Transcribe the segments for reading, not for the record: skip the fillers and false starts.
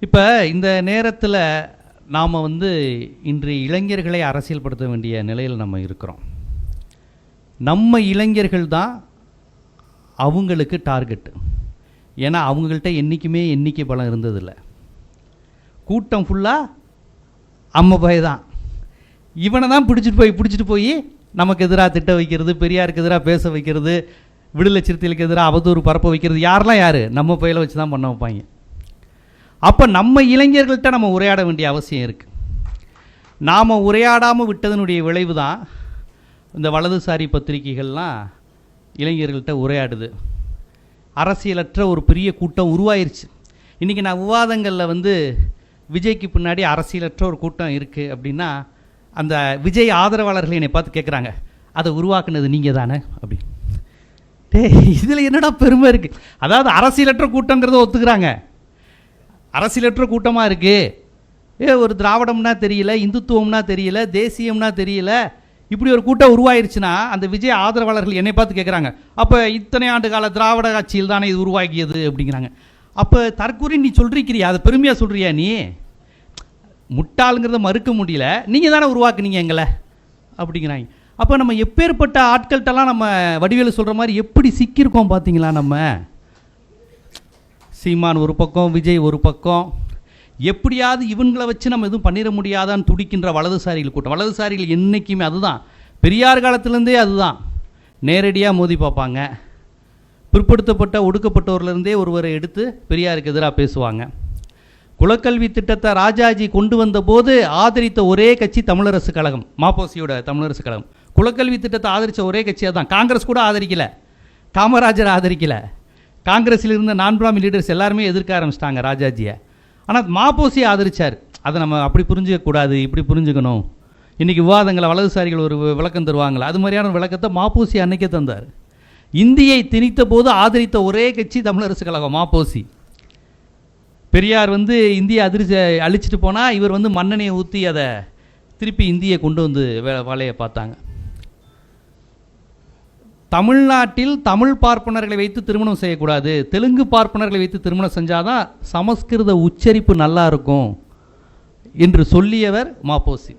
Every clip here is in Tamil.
இப்போ இந்த நேரத்தில் நாம் இன்றைய இளைஞர்களை அரசியல்படுத்த வேண்டிய நிலையில் நம்ம இருக்கிறோம். நம்ம இளைஞர்கள் தான் அவங்களுக்கு டார்கெட்டு. ஏன்னா அவங்கள்ட்ட என்றைக்குமே எண்ணிக்கை பலம் இருந்ததில்லை. கூட்டம் ஃபுல்லாக அம்மை தான். இவனை தான் பிடிச்சிட்டு போய் நமக்கு எதிராக திட்ட வைக்கிறது, பெரியாருக்கு எதிராக பேச வைக்கிறது, விடுதலை சிறுத்தைகளுக்கு எதிராக அவதூறு பரப்ப வைக்கிறது. யார் நம்ம பயில வச்சு தான் பண்ண வைப்பாங்க. அப்போ நம்ம இளைஞர்கள்ட்ட நம்ம உரையாட வேண்டிய அவசியம் இருக்குது. நாம் உரையாடாமல் விட்டதனுடைய விளைவு தான் இந்த வலதுசாரி பத்திரிகைகள்லாம் இளைஞர்கள்ட்ட உரையாடுது. அரசியலற்ற ஒரு பெரிய கூட்டம் உருவாயிருச்சு. இன்றைக்கி நான் விவாதங்களில் விஜய்க்கு பின்னாடி அரசியலற்ற ஒரு கூட்டம் இருக்குது அப்படின்னா, அந்த விஜய் ஆதரவாளர்கள் என்னை பார்த்து கேட்குறாங்க, அதை உருவாக்குனது நீங்கள் தானே அப்படி. இதில் என்னடா பெருமை இருக்குது? அதாவது அரசியலற்ற கூட்டங்கிறத ஒத்துக்கிறாங்க. அரசியலற்ற கூட்டமாக இருக்குது, ஒரு திராவிடம்னா தெரியல, இந்துத்துவம்னா தெரியல, தேசியம்னா தெரியல, இப்படி ஒரு கூட்டம் உருவாயிருச்சுன்னா அந்த விஜய் ஆதரவாளர்கள் என்னை பார்த்து கேட்குறாங்க, அப்போ இத்தனை ஆண்டு கால திராவிட ஆட்சியில் தானே இது உருவாக்கியது அப்படிங்கிறாங்க. அப்போ தற்கூறி நீ சொல்லிருக்கிறியா? அதை பெருமையாக சொல்கிறியா? நீ முட்டாளுங்கிறத மறுக்க முடியல, நீங்கள் தானே உருவாக்குனீங்க எங்களை அப்படிங்கிறாங்க. அப்போ நம்ம எப்பேற்பட்ட ஆட்கள்கிட்டலாம் நம்ம வடிவேலு சொல்கிற மாதிரி எப்படி சிக்கியிருக்கோம் பார்த்தீங்களா? நம்ம சீமான் ஒரு பக்கம், விஜய் ஒரு பக்கம், எப்படியாவது இவங்களை வச்சு நம்ம எதுவும் பண்ணிட முடியாதான்னு துடிக்கின்ற வலதுசாரிகள் கூட்டம். வலதுசாரிகள் என்றைக்குமே அதுதான், பெரியார் காலத்திலேருந்தே அதுதான். நேரடியாக மோதி பார்ப்பாங்க. பிற்படுத்தப்பட்ட ஒடுக்கப்பட்டவர்லேருந்தே ஒருவரை எடுத்து பெரியாருக்கு எதிராக பேசுவாங்க. குலக்கல்வி திட்டத்தை ராஜாஜி கொண்டு வந்த போது ஆதரித்த ஒரே கட்சி தமிழரசு கழகம், மாப்போசியோட தமிழரசு கழகம். குலக்கல்வி திட்டத்தை ஆதரித்த ஒரே கட்சி அதுதான். காங்கிரஸ் கூட ஆதரிக்கலை, காமராஜர் ஆதரிக்கலை. காங்கிரஸில் இருந்த நான்காம் லீடர்ஸ் எல்லாருமே எதிர்க்க ஆரம்பிச்சிட்டாங்க ராஜாஜியை. ஆனால் மாப்போசியை ஆதரித்தார். அதை நம்ம அப்படி புரிஞ்சிக்கக்கூடாது, இப்படி புரிஞ்சுக்கணும். இன்றைக்கி விவாதங்களை வலதுசாரிகள் ஒரு விளக்கம் தருவாங்களா, அது மாதிரியான விளக்கத்தை மாப்போசி அன்னைக்கே தந்தார். இந்தியை திணித்த போது ஆதரித்த ஒரே கட்சி தமிழரசு கழகம், மாப்போசி. பெரியார் இந்தியை அழிச்சிட்டு போனால் இவர் மண்ணெண்ணையை ஊற்றி அதை திருப்பி இந்தியை கொண்டு வேலையை பார்த்தாங்க. தமிழ்நாட்டில் தமிழ் பார்ப்பனர்களை வைத்து திருமணம் செய்யக்கூடாது, தெலுங்கு பார்ப்பனர்களை வைத்து திருமணம் செஞ்சாதான் சமஸ்கிருத உச்சரிப்பு நல்லா இருக்கும் என்று சொல்லியவர் மாப்போசி.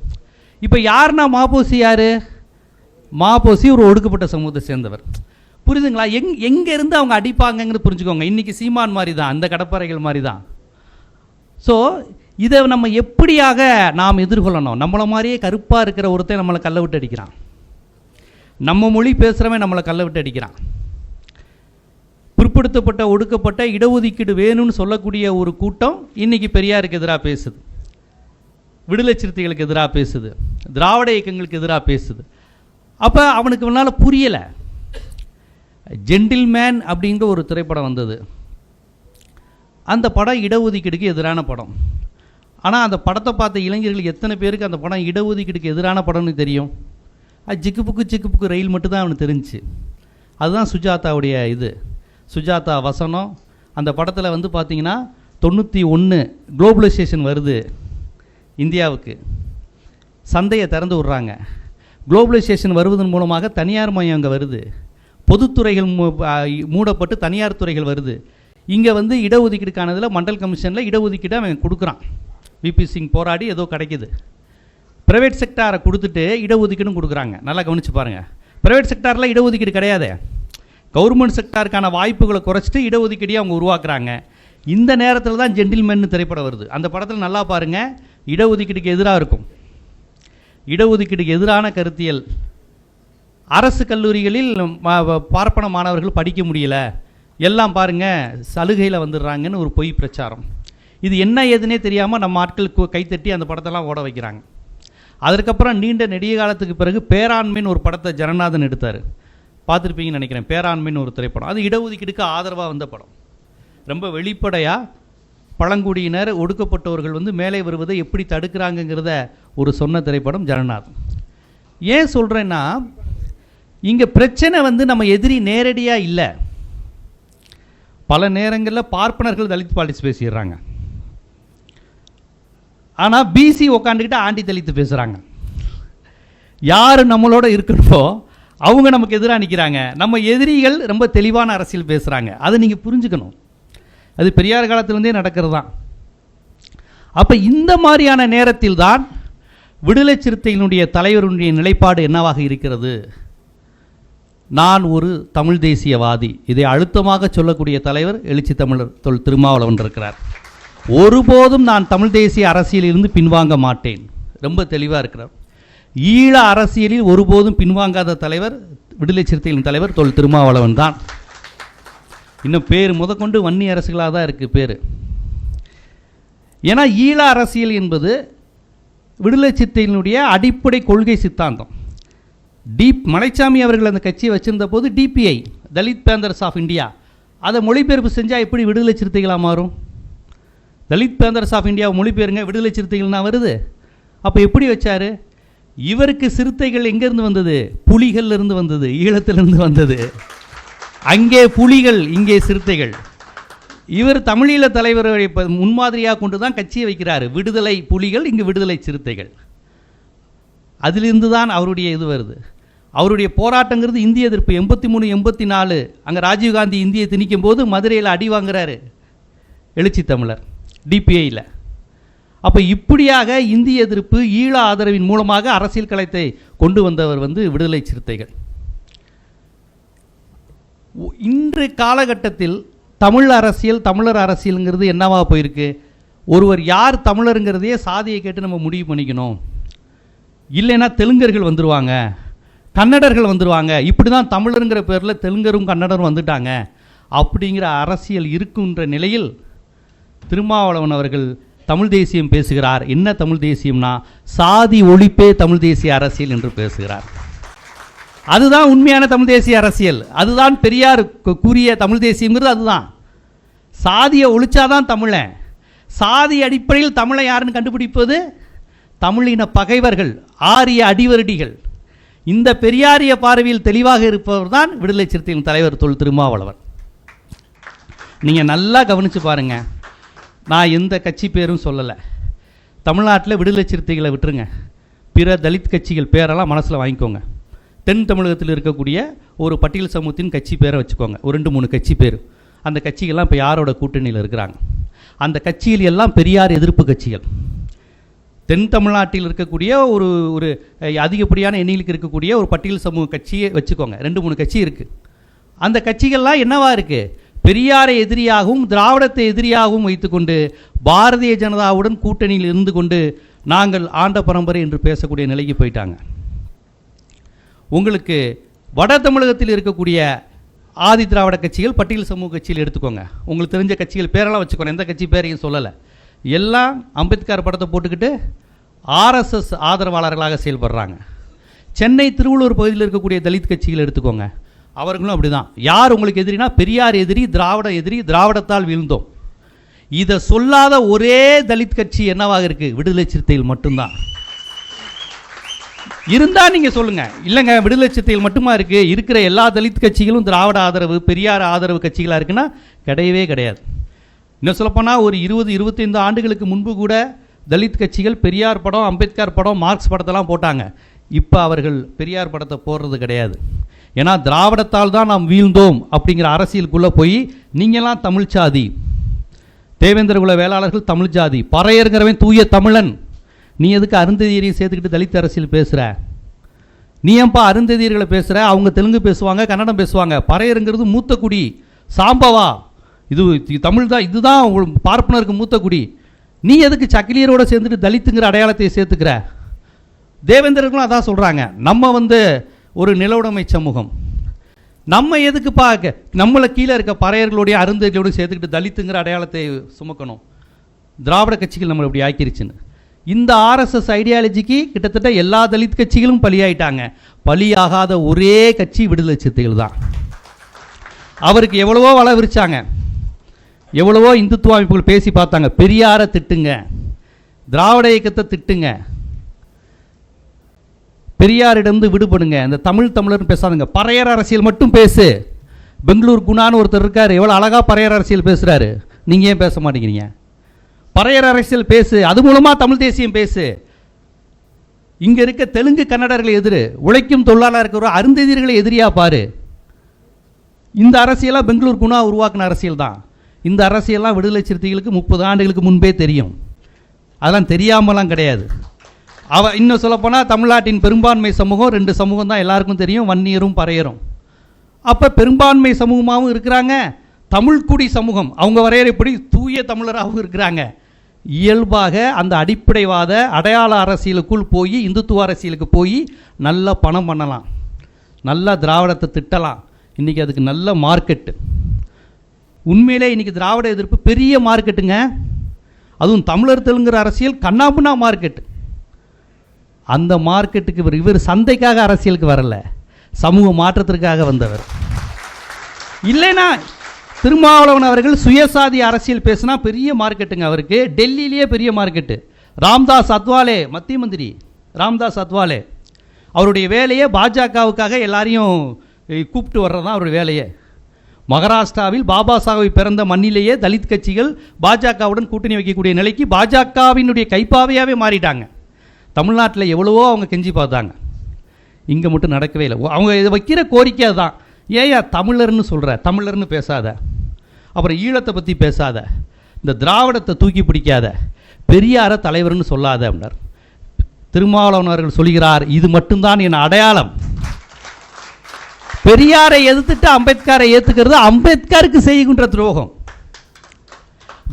இப்போ யாருன்னா மாப்போசி யார்? மாப்போசி ஒரு ஒடுக்கப்பட்ட சமூகத்தை சேர்ந்தவர். புரியுதுங்களா? எங்கேருந்து அவங்க அடிப்பாங்கன்னு புரிஞ்சுக்கோங்க. இன்றைக்கி சீமான் மாதிரி தான், அந்த கடப்பாறைகள் மாதிரி தான். ஸோ இதை நம்ம எப்படியாக நாம் எதிர்கொள்ளணும்? நம்மளை மாதிரியே கருப்பாக இருக்கிற ஒருத்தன் நம்மளை கல்லை விட்டு அடிக்கிறான், நம்ம மொழி பேசுகிறவன் நம்மளை கல்லை விட்டு அடிக்கிறான். பிற்படுத்தப்பட்ட ஒடுக்கப்பட்ட இடஒதுக்கீடு வேணும்னு சொல்லக்கூடிய ஒரு கூட்டம் இன்றைக்கி பெரியாருக்கு எதிராக பேசுது, விடுதலை சிறுத்தைகளுக்கு எதிராக பேசுது, திராவிட இயக்கங்களுக்கு எதிராக பேசுது. அப்போ அவனுக்கு முன்னால் புரியலை. ஜென்டில்மேன் அப்படிங்கிற ஒரு திரைப்படம் வந்தது. அந்த படம் இடஒதுக்கீடுக்கு எதிரான படம். ஆனால் அந்த படத்தை பார்த்த இளைஞர்களுக்கு எத்தனை பேருக்கு அந்த படம் இடஒதுக்கீடுக்கு எதிரான படம்னு தெரியும்? அது சிக்கு புக்கு ரயில் மட்டும்தான் அவனுக்கு தெரிஞ்சிச்சு. அதுதான் சுஜாதாவுடைய இது, சுஜாதா வசனம். அந்த படத்தில் பார்த்தீங்கன்னா 91 குளோபலைசேஷன் வருது இந்தியாவுக்கு, சந்தையை திறந்து விட்றாங்க. குளோபலைசேஷன் வருவதன் மூலமாக தனியார் மயம் அங்கே வருது, பொதுத்துறைகள் மூடப்பட்டு தனியார் துறைகள் வருது. இங்கே இடஒதுக்கீடுக்கானதில் மண்டல் கமிஷனில் இடஒதுக்கீடு அவன் கொடுக்குறான். விபி சிங் போராடி ஏதோ கிடைக்கிது. ப்ரைவேட் செக்டாரை கொடுத்துட்டு இடஒதுக்கீடும் கொடுக்குறாங்க. நல்லா கவனித்து பாருங்கள். ப்ரைவேட் செக்டாரில் இடஒதுக்கீடு கிடையாது. கவர்மெண்ட் செக்டாருக்கான வாய்ப்புகளை குறைச்சிட்டு இடஒதுக்கீடையும் அவங்க உருவாக்குறாங்க. இந்த நேரத்தில் தான் ஜென்டில்மேன் திரைப்படம் வருது. அந்த படத்தில் நல்லா பாருங்கள், இடஒதுக்கீடுக்கு எதிராக இருக்கும். இடஒதுக்கீடுக்கு எதிரான கருத்தியல். அரசு கல்லூரிகளில் பார்ப்பன மாணவர்கள் படிக்க முடியலை, எல்லாம் பாருங்கள் சலுகையில் வந்துடுறாங்கன்னு ஒரு பொய் பிரச்சாரம். இது என்ன ஏதுன்னே தெரியாமல் நம்ம ஆட்களுக்கு கைத்தட்டி அந்த படத்தெல்லாம் ஓட வைக்கிறாங்க. அதற்கப்புறம் நீண்ட நெடிய காலத்துக்கு பிறகு பேராண்மைன்னு ஒரு படத்தை ஜனநாதன் எடுத்தார், பார்த்துருப்பீங்கன்னு நினைக்கிறேன். பேராண்மைன்னு ஒரு திரைப்படம், அது இடஒதுக்கீடுக்கு ஆதரவாக வந்த படம். ரொம்ப வெளிப்படையாக பழங்குடியினர் ஒடுக்கப்பட்டவர்கள் மேலே வருவதை எப்படி தடுக்கிறாங்கங்கிறத ஒரு சொன்ன திரைப்படம் ஜனநாதன். ஏன் சொல்கிறேன்னா, இங்கே பிரச்சனை நம்ம எதிரி நேரடியாக இல்லை. பல நேரங்களில் பார்ப்பனர்கள் தலித் பாலிடிக்ஸ் பேசிடுறாங்க, ஆனால் பிசி உக்காந்துக்கிட்டு ஆண்டி தலித்து பேசுகிறாங்க. யார் நம்மளோட இருக்கணுமோ அவங்க நமக்கு எதிராக நிற்கிறாங்க. நம்ம எதிரிகள் ரொம்ப தெளிவான அரசியல் பேசுகிறாங்க. அதை நீங்கள் புரிஞ்சுக்கணும். அது பெரியார் காலத்திலேருந்தே நடக்கிறது தான். அப்போ இந்த மாதிரியான நேரத்தில் தான் விடுதலை சிறுத்தைகளுடைய தலைவருடைய நிலைப்பாடு என்னவாக இருக்கிறது? நான் ஒரு தமிழ் தேசியவாதி. இதை அழுத்தமாக சொல்லக்கூடிய தலைவர் எழுச்சி தமிழர் திருமாவளவன் இருக்கிறார். ஒருபோதும் நான் தமிழ் தேசிய அரசியலிலிருந்து பின்வாங்க மாட்டேன். ரொம்ப தெளிவாக இருக்கிறார். ஈழ அரசியலில் ஒருபோதும் பின்வாங்காத தலைவர் விடுதலை சிறுத்தைகளின் தலைவர் திருமாவளவன் தான். இன்னும் பேர் முதற்கொண்டு வன்னி அரசுகளாக தான் இருக்குது பேர். ஏன்னா ஈழ அரசியல் என்பது விடுதலை சிறுத்தைகளினுடைய அடிப்படை கொள்கை சித்தாந்தம். மலைச்சாமி அவர்கள் அந்த கட்சியை வச்சிருந்த போது DPI, Dalit Panthers of India, அதை மொழிபெயர்ப்பு செஞ்சால் எப்படி விடுதலை சிறுத்தைகளாக மாறும்? தலித் பேந்தர்ஸ் ஆஃப் இந்தியாவை மொழிபெயருங்க, விடுதலை சிறுத்தைகள்னா வருது. அப்போ எப்படி வச்சார்? இவருக்கு சிறுத்தைகள் எங்கேருந்து வந்தது? புலிகளிலிருந்து வந்தது, ஈழத்திலிருந்து வந்தது. அங்கே புலிகள், இங்கே சிறுத்தைகள். இவர் தமிழீழ தலைவரை முன்மாதிரியாக கொண்டு தான் கட்சியை வைக்கிறார். விடுதலை புலிகள், இங்கு விடுதலை சிறுத்தைகள். அதிலிருந்து தான் அவருடைய இது வருது. அவருடைய போராட்டங்கிறது இந்திய எதிர்ப்பு. 83, 84 அங்கே ராஜீவ்காந்தி இந்தியை திணிக்கும் போது மதுரையில் அடி வாங்குறாரு எழுச்சி தமிழர் டிபிஐயில். அப்போ இப்படியாக இந்திய எதிர்ப்பு, ஈழ ஆதரவின் மூலமாக அரசியல் களத்தை கொண்டு வந்தவர் விடுதலை சிறுத்தைகள். இன்று காலகட்டத்தில் தமிழ் அரசியல், தமிழர் அரசியலுங்கிறது என்னவா போயிருக்கு? ஒருவர் யார் தமிழருங்கிறதையே சாதியை கேட்டு நம்ம முடிவு பண்ணிக்கணும். இல்லைன்னா தெலுங்கர்கள் வந்துடுவாங்க, கன்னடர்கள் வந்துடுவாங்க. இப்படி தான் தமிழருங்கிற பேரில் தெலுங்கரும் கன்னடரும் வந்துட்டாங்க அப்படிங்கிற அரசியல் இருக்குன்ற நிலையில் திருமாவளவன் அவர்கள் தமிழ் தேசியம் பேசுகிறார். என்ன தமிழ் தேசியம்னா சாதி ஒழிப்பே தமிழ் தேசிய அரசியல் என்று பேசுகிறார். அதுதான் உண்மையான தமிழ் தேசிய அரசியல். அதுதான் பெரியார் கூறிய தமிழ் தேசியங்கிறது. அதுதான் சாதியை ஒழிச்சாதான் தமிழன். சாதி அடிப்படையில் தமிழை யாருன்னு கண்டுபிடிப்பது தமிழின பகைவர்கள், ஆரிய அடிவருடிகள். இந்த பெரியாரிய பார்வையில் தெளிவாக இருப்பவர் தான் விடுதலை சிறுத்தைகளின் தலைவர் திருமாவளவன். நீங்கள் நல்லா கவனித்து பாருங்கள். நான் எந்த கட்சி பேரும் சொல்லலை. தமிழ்நாட்டில் விடுதலை சிறுத்தைகளை விட்டுருங்க, பிற தலித் கட்சிகள் பேரெல்லாம் மனசில் வாங்கிக்கோங்க. தென் தமிழகத்தில் இருக்கக்கூடிய ஒரு பட்டியல் சமூகத்தின் கட்சி பேரை வச்சுக்கோங்க, ஒரு 2-3 கட்சி பேர். அந்த கட்சிகள்லாம் இப்போ யாரோட கூட்டணியில் இருக்கிறாங்க? அந்த கட்சிகள் எல்லாம் பெரியார் எதிர்ப்பு கட்சிகள். தென் தமிழ்நாட்டில் இருக்கக்கூடிய ஒரு ஒரு அதிகப்படியான எண்ணிக்கைக்கு இருக்கக்கூடிய ஒரு பட்டியல் சமூக கட்சியை வச்சுக்கோங்க. 2-3 கட்சி இருக்குது. அந்த கட்சிகள்லாம் என்னவா இருக்குது? பெரியாரை எதிரியாகவும் திராவிடத்தை எதிரியாகவும் வைத்துக்கொண்டு பாரதிய ஜனதாவுடன் கூட்டணியில் இருந்து கொண்டு நாங்கள் ஆண்ட பரம்பரை என்று பேசக்கூடிய நிலைக்கு போயிட்டாங்க. உங்களுக்கு வட தமிழகத்தில் இருக்கக்கூடிய ஆதி திராவிட கட்சிகள், பட்டியல் சமூக கட்சியில் எடுத்துக்கோங்க. உங்களுக்கு தெரிஞ்ச கட்சிகள் பேரெல்லாம் வச்சுக்கோங்க, எந்த கட்சி பேரையும் சொல்லலை. எல்லாம் அம்பேத்கர் படத்தை போட்டுக்கிட்டு ஆர்எஸ்எஸ் ஆதரவாளர்களாக செயல்படுறாங்க. சென்னை திருவள்ளூர் பகுதியில் இருக்கக்கூடிய தலித் கட்சிகள் எடுத்துக்கோங்க, அவர்களும் அப்படி தான். யார் உங்களுக்கு எதிரினா பெரியார் எதிரி, திராவிட எதிரி, திராவிடத்தால் வீழ்ந்தோம். இதை சொல்லாத ஒரே தலித் கட்சி என்னவாக இருக்குது? விடுதலை சிறுத்தைகள் மட்டும்தான். இருந்தால் நீங்கள் சொல்லுங்கள், இல்லைங்க விடுதலை சிறுத்தைகள் மட்டுமா இருக்குது, இருக்கிற எல்லா தலித் கட்சிகளும் திராவிட ஆதரவு, பெரியார் ஆதரவு கட்சிகளாக இருக்குன்னா கிடையவே கிடையாது. இன்னும் சொல்லப்போனால் ஒரு 20-25 ஆண்டுகளுக்கு முன்பு கூட தலித் கட்சிகள் பெரியார் படம், அம்பேத்கர் படம், மார்க்ஸ் படத்தெல்லாம் போட்டாங்க. இப்போ அவர்கள் பெரியார் படத்தை போடுறது கிடையாது. ஏன்னா திராவிடத்தால் தான் நாம் வீழ்ந்தோம் அப்படிங்கிற அரசியலுக்குள்ளே போய் நீங்களாம் தமிழ் சாதி, தேவேந்திர குல வேளாளர்கள் தமிழ் ஜாதி, பறையருங்கிறவன் தூய தமிழன், நீ எதுக்கு அருந்ததியரையும் சேர்த்துக்கிட்டு தலித் அரசியல் பேசுகிற? நீ ஏன்பா அருந்ததியர்களை பேசுகிற? அவங்க தெலுங்கு பேசுவாங்க, கன்னடம் பேசுவாங்க. பறையருங்கிறது மூத்த குடி, சாம்பவா, இது தமிழ் தான், இதுதான் பார்ப்பனருக்கு மூத்த குடி. நீ எதுக்கு சக்கிலியரோடு சேர்ந்துட்டு தலித்துங்கிற அடையாளத்தை சேர்த்துக்கிற? தேவேந்திரர்களும் அதான் சொல்கிறாங்க, நம்ம ஒரு நிலவுடைமை சமூகம், நம்ம எதுக்கு நம்மளை கீழே இருக்க பறையர்களுடைய அருந்ததிகளோடு சேர்த்துக்கிட்டு தலித்துங்கிற அடையாளத்தை சுமக்கணும்? திராவிட கட்சிகள் நம்மளை இப்படி ஆக்கிருச்சுன்னு. இந்த ஆர்எஸ்எஸ் ஐடியாலஜிக்கு கிட்டத்தட்ட எல்லா தலித் கட்சிகளும் பலியாயிட்டாங்க. பலியாகாத ஒரே கட்சி விடுதலை சிறுத்தைகள் தான். அவருக்கு எவ்வளவோ வலை விரிச்சாங்க, எவ்வளவோ இந்துத்துவ அமைப்புகள் பேசி பார்த்தாங்க. பெரியாரை திட்டுங்க, திராவிட இயக்கத்தை திட்டுங்க, பெரியாரிடந்து விடுபடுங்க, இந்த தமிழர்னு பேசாதுங்க, பறையர் அரசியல் மட்டும் பேசு. பெங்களூர் குணான்னு ஒருத்தர் இருக்கார், எவ்வளோ அழகாக பறையர் அரசியல் பேசுகிறாரு. நீங்கள் ஏன் பேச மாட்டேங்கிறீங்க? பறையர் அரசியல் பேசு, அது மூலமாக தமிழ் தேசியம் பேசு. இங்கே இருக்க தெலுங்கு கன்னடர்களை எதிர், உழைக்கும் தொழிலாளர் இருக்கிற அருந்ததியர்களை எதிரியாக பாரு. இந்த அரசியலாக பெங்களூர் குணா உருவாக்கின அரசியல் தான். இந்த அரசியல்லாம் விடுதலை சிறுத்தைகளுக்கு 30 ஆண்டுகளுக்கு முன்பே தெரியும். அதெல்லாம் தெரியாமலாம் கிடையாது. இன்னும் சொல்லப்போனால் தமிழ்நாட்டின் பெரும்பான்மை சமூகம் 2 சமூகம் தான் எல்லாருக்கும் தெரியும், வன்னியரும் பறையரும். அப்போ பெரும்பான்மை சமூகமாகவும் இருக்கிறாங்க, தமிழ்குடி சமூகம் அவங்க வரையறைப்படி தூய தமிழராகவும் இருக்கிறாங்க. இயல்பாக அந்த அடிப்படைவாத அடையாள அரசியலுக்குள் போய் இந்துத்துவ அரசியலுக்கு போய் நல்லா பணம் பண்ணலாம், நல்லா திராவிடத்தை திட்டலாம். இன்றைக்கி அதுக்கு நல்ல மார்க்கெட்டு. உண்மையிலே இன்றைக்கி திராவிட எதிர்ப்பு பெரிய மார்க்கெட்டுங்க. அதுவும் தமிழர் தெலுங்குற அரசியல் கண்ணாப்புண்ணா மார்க்கெட்டு. அந்த மார்க்கெட்டுக்கு இவர் சந்தைக்காக அரசியலுக்கு வரல, சமூக மாற்றத்திற்காக வந்தவர். இல்லைனா திருமாவளவன் அவர்கள் சுயசாதி அரசியல் பேசினா பெரிய மார்க்கெட்டுங்க. அவருக்கு டெல்லியிலேயே பெரிய மார்க்கெட்டு. ராம்தாஸ் அத்வாலே, மத்திய மந்திரி ராம்தாஸ் அத்வாலே, அவருடைய வேலையே பாஜகவுக்காக எல்லாரையும் கூப்பிட்டு வர்றது தான் அவருடைய வேலையே. மகாராஷ்டிராவில் பாபா சாஹிப் பிறந்த மண்ணிலேயே தலித் கட்சிகள் பாஜகவுடன் கூட்டணி வைக்கக்கூடிய நிலைக்கு பாஜகவினுடைய கைப்பாவையாகவே மாறிட்டாங்க. தமிழ்நாட்டில் எவ்வளவோ அவங்க கெஞ்சி பார்த்தாங்க, இங்கே மட்டும் நடக்கவே இல்லை. அவங்க இதை வைக்கிற கோரிக்கை தான், ஏயா தமிழர்னு சொல்கிற, தமிழர்னு பேசாத, அப்புறம் ஈழத்தை பற்றி பேசாத, இந்த திராவிடத்தை தூக்கி பிடிக்காத, பெரியாரை தலைவர்னு சொல்லாத அப்படின்னார். திருமாவளவன் அவர்கள் சொல்கிறார், இது மட்டும்தான் என் அடையாளம். பெரியாரை எதிர்த்துட்டு அம்பேத்கரை ஏற்றுக்கிறது அம்பேத்கருக்கு செய்கின்ற துரோகம்.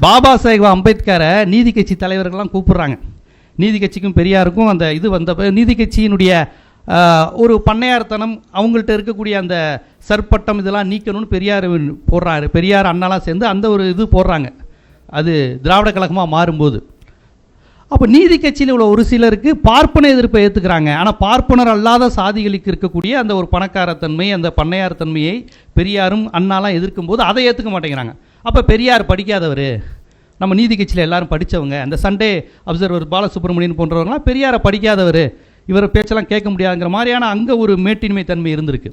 பாபா சாஹேப் அம்பேத்கரை நீதி கட்சி தலைவர்கள்லாம் கூப்பிடுறாங்க. நீதி கட்சிக்கும் பெரியாருக்கும் அந்த இது வந்த நீதி கட்சியினுடைய ஒரு பண்ணையார்த்தனம், அவங்கள்ட்ட இருக்கக்கூடிய அந்த சற்பட்டம் இதெல்லாம் நீக்கணும்னு பெரியார் போடுறாரு. பெரியார் அண்ணாலாம் சேர்ந்து அந்த ஒரு இது போடுறாங்க. அது திராவிட கழகமாக மாறும்போது அப்போ நீதி கட்சியில் உள்ள ஒரு சிலருக்கு பார்ப்பன எதிர்ப்பை ஏற்றுக்கிறாங்க. ஆனால் பார்ப்பனர் அல்லாத சாதிகளுக்கு இருக்கக்கூடிய அந்த ஒரு பணக்காரத்தன்மை, அந்த பண்ணையார் தன்மையை பெரியாரும் அண்ணாலாம் எதிர்க்கும் போது அதை ஏற்றுக்க மாட்டேங்கிறாங்க. அப்போ பெரியார் படிக்காதவர், நம்ம நீதி கட்சியில் எல்லாரும் படித்தவங்க, அந்த சண்டே அப்சர்வர் பாலசுப்ரமணியன் போன்றவங்களாம் பெரியாரை படிக்காதவர், இவர் பேச்செல்லாம் கேட்க முடியாதுங்கிற மாதிரியான அங்கே ஒரு மேட்டின்மை தன்மை இருந்திருக்கு.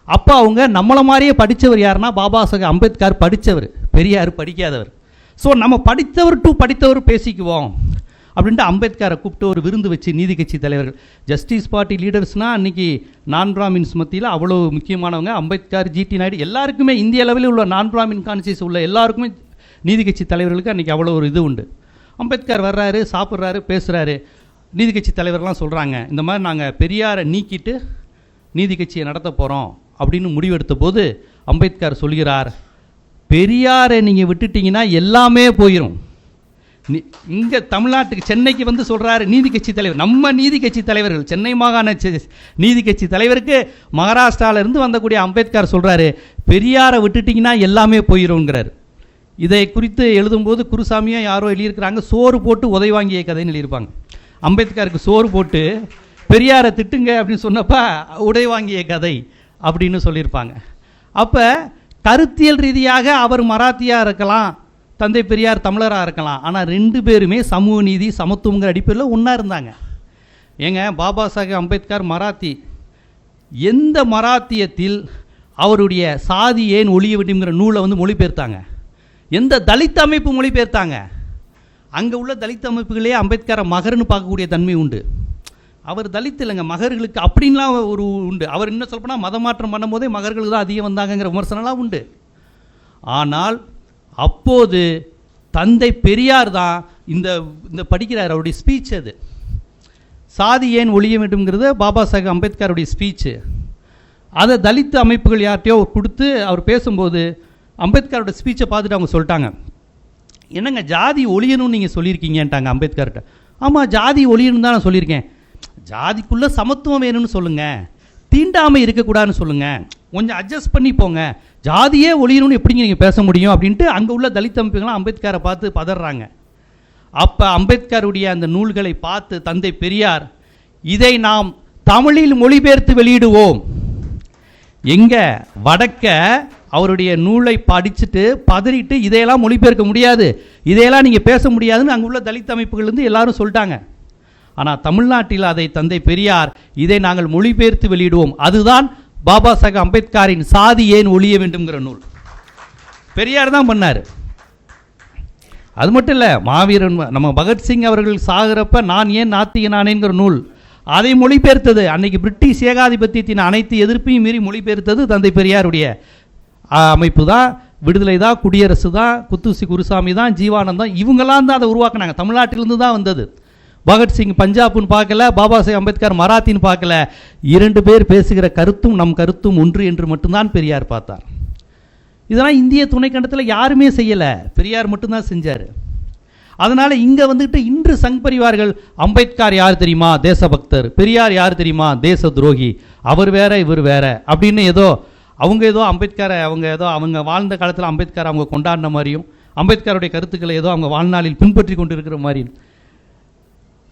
அப்போ அவங்க நம்மளை மாதிரியே படித்தவர் யாருன்னா பாபா சாஹேப் அம்பேத்கர் படித்தவர், பெரியார் படிக்காதவர். ஸோ நம்ம படித்தவர் டு படித்தவர் பேசிக்குவோம் அப்படின்ட்டு அம்பேத்கரை கூப்பிட்டு ஒரு விருந்து வச்சு நீதி கட்சி தலைவர்கள், ஜஸ்டிஸ் பார்ட்டி லீடர்ஸ்னால் அன்றைக்கி நான் பிராமின்ஸ் மத்தியில் அவ்வளோ முக்கியமானவங்க. அம்பேத்கர், ஜிடி நாயுடு எல்லாருக்குமே, இந்திய அளவில் உள்ள நான் பிராமின் கான்சியஸ் உள்ள எல்லாருக்குமே நீதி கட்சி தலைவர்களுக்கு அன்றைக்கி அவ்வளோ ஒரு இது உண்டு. அம்பேத்கர் வர்றாரு, சாப்பிட்றாரு, பேசுகிறாரு. நீதி கட்சி தலைவர்கள்லாம் சொல்கிறாங்க, இந்த மாதிரி நாங்கள் பெரியாரை நீக்கிட்டு நீதி கட்சியை நடத்த போகிறோம் அப்படின்னு முடிவெடுத்த போது அம்பேத்கர் சொல்கிறார், பெரியாரை நீங்கள் விட்டுட்டிங்கன்னா எல்லாமே போயிடும். இங்கே தமிழ்நாட்டுக்கு சென்னைக்கு வந்து சொல்கிறாரு நீதி கட்சி தலைவர், நம்ம நீதி கட்சி தலைவர்கள், சென்னை மாகாண நீதி கட்சி தலைவருக்கு மகாராஷ்டிராவிலிருந்து வந்தக்கூடிய அம்பேத்கர் சொல்கிறாரு, பெரியாரை விட்டுட்டிங்கன்னா எல்லாமே போயிடும்ங்கிறார். இதை குறித்து எழுதும்போது குருசாமியாக யாரோ எழுதியிருக்கிறாங்க, சோறு போட்டு உதவி வாங்கிய கதைன்னு எழுதியிருப்பாங்க. அம்பேத்கருக்கு சோறு போட்டு பெரியாரை திட்டுங்க அப்படின்னு சொன்னப்போ உடை வாங்கிய கதை அப்படின்னு சொல்லியிருப்பாங்க. அப்போ கருத்தியல் ரீதியாக அவர் மராத்தியாக இருக்கலாம், தந்தை பெரியார் தமிழராக இருக்கலாம், ஆனால் 2 பேருமே சமூக நீதி சமத்துவங்கிற அடிப்படையில் ஒன்றா இருந்தாங்க. ஏங்க பாபா சாஹேப் அம்பேத்கர் மராத்தி, எந்த மராத்தியத்தில் அவருடைய சாதி ஏன் ஒழிய வேண்டும்ங்கிற நூலை வந்து மொழிபெயர்த்தாங்க? எந்த தலித் அமைப்பு மொழிபெயர்த்தாங்க? அங்கே உள்ள தலித் அமைப்புகளே அம்பேத்கரை மகர்னு பார்க்கக்கூடிய தன்மை உண்டு. அவர் தலித் இல்லைங்க, மகர்களுக்கு அப்படின்லாம் ஒரு உண்டு. அவர் என்ன சொல்லப்போனால் மதமாற்றம் பண்ணும்போதே மகர்களுக்கு தான் அதிகம் வந்தாங்கங்கிற விமர்சனம்லாம் உண்டு. ஆனால் அப்போது தந்தை பெரியார் தான் இந்த படிக்கிறார், அவருடைய ஸ்பீச் அது. சாதி ஏன் ஒழிய வேண்டும்ங்கிறது பாபா சாஹேப் அம்பேத்கருடைய ஸ்பீச்சு. அதை தலித் அமைப்புகள் யார்கிட்டையோ கொடுத்து அவர் பேசும்போது அம்பேத்கரோட ஸ்பீச்சை பார்த்துட்டு அவங்க சொல்லிட்டாங்க, என்னங்க ஜாதி ஒழியணும்னு நீங்கள் சொல்லியிருக்கீங்கன்ட்டாங்க அம்பேத்கர்கிட்ட. ஆமாம், ஜாதி ஒழியணும் தான் நான் சொல்லியிருக்கேன், ஜாதிக்குள்ளே சமத்துவம் வேணும்னு சொல்லுங்கள், தீண்டாமை இருக்கக்கூடாதுன்னு சொல்லுங்கள், கொஞ்சம் அட்ஜஸ்ட் பண்ணி போங்க, ஜாதியே ஒழியணும்னு எப்படிங்க நீங்கள் பேச முடியும் அப்படின்ட்டு அங்கே உள்ள தலித் அமைப்புகள்லாம் அம்பேத்கரை பார்த்து பதறாங்க. அப்போ அம்பேத்கருடைய அந்த நூல்களை பார்த்து தந்தை பெரியார், இதை நாம் தமிழில் மொழிபெயர்த்து வெளியிடுவோம். எங்கே வடக்க அவருடைய நூலை படிச்சுட்டு பதறிட்டு இதையெல்லாம் மொழிபெயர்க்க முடியாது, இதையெல்லாம் நீங்கள் பேச முடியாதுன்னு அங்கே உள்ள தலித் அமைப்புகள்லேருந்து எல்லாரும் சொல்லிட்டாங்க. ஆனால் தமிழ்நாட்டில் அதை தந்தை பெரியார், இதை நாங்கள் மொழிபெயர்த்து வெளியிடுவோம், அதுதான் பாபா சாஹேப் அம்பேத்கரின் சாதி ஏன் ஒழிய வேண்டும்ங்கிற நூல் பெரியார் தான் பண்ணார். அது மட்டும் இல்லை, மாவீரன் நம்ம பகத்சிங் அவர்கள் சாகிறப்ப நான் ஏன் நாத்திகனானேங்கிற நூல், அதை மொழிபெயர்த்தது அன்னைக்கு பிரிட்டிஷ் ஏகாதிபத்தியத்தின் அனைத்து எதிர்ப்பையும் மீறி மொழிபெயர்த்தது தந்தை பெரியாருடைய அமைப்பு தான். விடுதலை தான், குடியரசு தான், குத்தூசி குருசாமி தான், ஜீவானந்தம், இவங்கெல்லாம் தான் அதை உருவாக்குனாங்க. தமிழ்நாட்டிலிருந்து தான் வந்தது. பகத்சிங் பஞ்சாப்னு பார்க்கல, பாபா சாஹேப் அம்பேத்கர் மராத்தின்னு பார்க்கல. 2 பேர் பேசுகிற கருத்தும் நம் கருத்தும் ஒன்று என்று மட்டும்தான் பெரியார் பார்த்தார். இதெல்லாம் இந்திய துணைக்கண்டத்தில் யாருமே செய்யலை, பெரியார் மட்டும்தான் செஞ்சார். அதனால் இங்கே வந்துட்டு இன்று சங் பரிவார்கள் அம்பேத்கர் யார் தெரியுமா, தேசபக்தர், பெரியார் யார் தெரியுமா, தேச துரோகி, அவர் வேற இவர் வேற அப்படின்னு அவங்க அம்பேத்கரை அவங்க வாழ்ந்த காலத்தில் அம்பேத்கர் அவங்க கொண்டாடின மாதிரியும், அம்பேத்கருடைய கருத்துக்களை அவங்க வாழ்நாளில் பின்பற்றி கொண்டு இருக்கிற மாதிரியும்.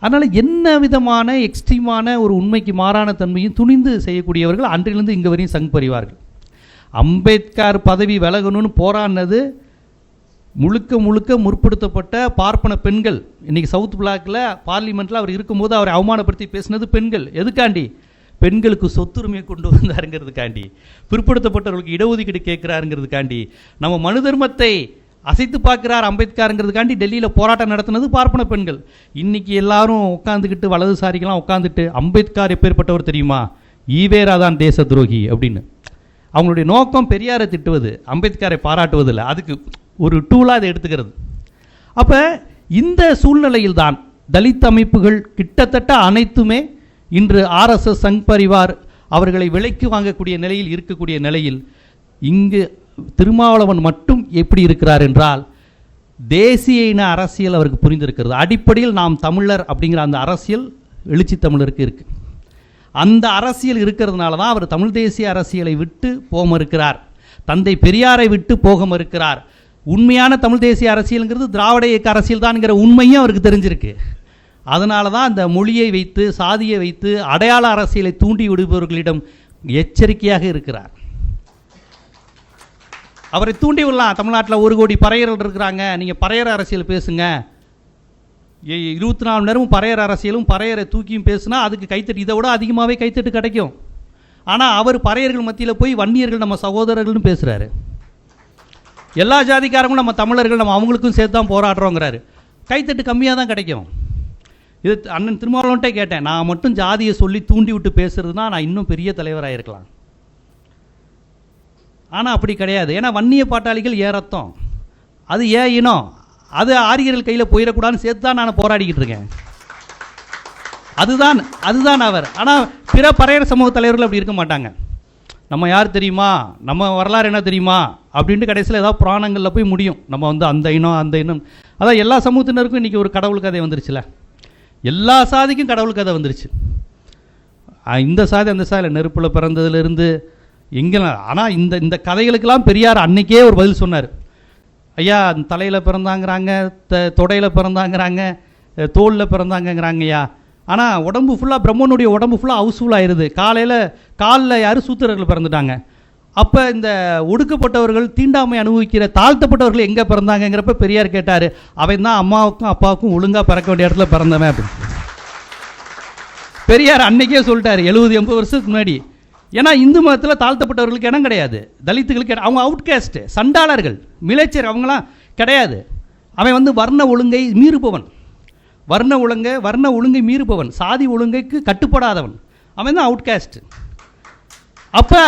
அதனால் என்ன விதமான எக்ஸ்ட்ரீமான ஒரு உண்மைக்கு மாறான தன்மையும் துணிந்து செய்யக்கூடியவர்கள் அன்றிலிருந்து இங்கே வரையும் சங் பரிவார்கள். அம்பேத்கர் பதவி விலகணும்னு போராடினது முழுக்க முழுக்க முற்படுத்தப்பட்ட பார்ப்பன பெண்கள். இன்றைக்கி சவுத் பிளாக்கில் பார்லிமெண்ட்டில் அவர் இருக்கும்போது அவரை அவமானப்படுத்தி பேசினது பெண்கள். எதுக்காண்டி? பெண்களுக்கு சொத்துரிமையை கொண்டு வந்தாருங்கிறதுக்காண்டி, பிற்படுத்தப்பட்டவர்களுக்கு இடஒதுக்கீடு கேட்குறாருங்கிறதுக்காண்டி, நம்ம மனு தர்மத்தை அசைத்து பார்க்கிறார் அம்பேத்கருங்கிறதுக்காண்டி டெல்லியில் போராட்டம் நடத்தினது பார்ப்பன பெண்கள். இன்றைக்கி எல்லாரும் உட்காந்துக்கிட்டு வலதுசாரிகளாம் உட்காந்துட்டு அம்பேத்கர் எப்பேற்பட்டவர் தெரியுமா, ஈவேரா தான் தேச துரோகி அப்படின்னு. அவங்களுடைய நோக்கம் பெரியாரை திட்டுவது, அம்பேத்கரை பாராட்டுவதில்லை. அதுக்கு ஒரு டூலாக அதை எடுத்துக்கிறது. அப்போ இந்த சூழ்நிலையில் தான் தலித் அமைப்புகள் கிட்டத்தட்ட அனைத்துமே இன்று ஆர்எஸ்எஸ் சங் பரிவார் அவர்களை விலைக்கு வாங்கக்கூடிய நிலையில் இருக்கக்கூடிய நிலையில் இங்கு திருமாவளவன் மட்டும் எப்படி இருக்கிறார் என்றால், தேசிய இன அரசியல் அவருக்கு புரிந்திருக்கிறது. அடிப்படையில் நாம் தமிழர் அப்படிங்கிற அந்த அரசியல் எழுச்சி தமிழருக்கு இருக்குது. அந்த அரசியல் இருக்கிறதுனால தான் அவர் தமிழ் தேசிய அரசியலை விட்டு போக மறுக்கிறார், தந்தை பெரியாரை விட்டு போக மறுக்கிறார். உண்மையான தமிழ் தேசிய அரசியலுங்கிறது திராவிட இயக்க அரசியல் தான்ங்கிற உண்மையும் அவருக்கு தெரிஞ்சிருக்கு. அதனால தான் அந்த மொழியை வைத்து, சாதியை வைத்து அடையாள அரசியலை தூண்டி விடுபவர்களிடம் எச்சரிக்கையாக இருக்கிறார். அவரை தூண்டி விடலாம். தமிழ்நாட்டில் 1 கோடி பறையர்கள் இருக்கிறாங்க, நீங்கள் பறையர் அரசியல் பேசுங்க, 24 மணி நேரமும் பறையர் அரசியலும் பறையரை தூக்கியும் பேசுனா அதுக்கு கைத்தட்டு, இதை விட அதிகமாகவே கைத்தட்டு கிடைக்கும். ஆனால் அவர் பறையர்கள் மத்தியில் போய் வன்னியர்கள் நம்ம சகோதரர்கள்னு பேசுகிறாரு. எல்லா ஜாதிக்காரங்களும் நம்ம தமிழர்கள், நம்ம அவங்களுக்கும் சேர்த்து தான் போராடுறோங்கிறாரு. கைத்தட்டு கம்மியாக தான் கிடைக்கும். இது அண்ணன் திருமாவளவன்ட்டே கேட்டேன், நான் மட்டும் ஜாதியை சொல்லி தூண்டி விட்டு பேசுறதுனா நான் இன்னும் பெரிய தலைவராக இருக்கலாம். ஆனால் அப்படி கிடையாது. ஏன்னா வன்னிய பாட்டாளிகள் ஏன் ரத்தம், அது ஏன் இனம், அது ஆரியர்கள் கையில் போயிடக்கூடாதுன்னு சேர்த்து தான் நான் போராடிக்கிட்டு இருக்கேன். அதுதான் அவர். ஆனால் பிற பறையர் சமூக தலைவர்கள் அப்படி இருக்க மாட்டாங்க. நம்ம யார் தெரியுமா, நம்ம வரலாறு என்ன தெரியுமா அப்படின்ட்டு கடைசியில் ஏதாவது புராணங்களில் போய் முடியும். நம்ம அந்த இனம் அந்த இனம், அதான் எல்லா சமூகத்தினருக்கும் இன்றைக்கி ஒரு கடவுள் கதை வந்துருச்சுல, எல்லா சாதிக்கும் கடவுள் கதை வந்துருச்சு. இந்த சாதி அந்த சாதியில் நெருப்பில் பிறந்ததுலேருந்து எங்கெல்லாம். ஆனால் இந்த கதைகளுக்கெல்லாம் பெரியார் அன்னைக்கே ஒரு பதில் சொன்னார். ஐயா தலையில் பிறந்தாங்கிறாங்க, தொடையில் பிறந்தாங்கிறாங்க, தோளில் பிறந்தாங்கங்கிறாங்க ஐயா. ஆனால் உடம்பு ஃபுல்லாக பிரம்மனுடைய உடம்பு ஃபுல்லாக ஹவுஸ்ஃபுல் ஆயிடுது. காலில் யாரும் சூத்திரர்கள் பிறந்துட்டாங்க. அப்போ இந்த ஒடுக்கப்பட்டவர்கள், தீண்டாமை அனுபவிக்கிற தாழ்த்தப்பட்டவர்கள் எங்கே பிறந்தாங்கிறப்ப பெரியார் கேட்டார், அவன் தான் அம்மாவுக்கும் அப்பாவுக்கும் ஒழுங்காக பிறக்க வேண்டிய இடத்துல பிறந்தவன் அப்படின்னு பெரியார் அன்னைக்கே சொல்லிட்டார், 70-80 வருஷத்துக்கு முன்னாடி. ஏன்னா இந்து மதத்தில் தாழ்த்தப்பட்டவர்களுக்கு இடம் கிடையாது, தலித்துகளுக்கு அவங்க அவுட்காஸ்ட், சண்டாளர்கள், மிலேச்சர், அவங்களாம் கிடையாது. அவன் வர்ண ஒழுங்கை மீறுபவன், வர்ண ஒழுங்கை மீறுபவன், சாதி ஒழுங்கைக்கு கட்டுப்படாதவன், அவன் தான் அவுட்காஸ்ட். அப்போ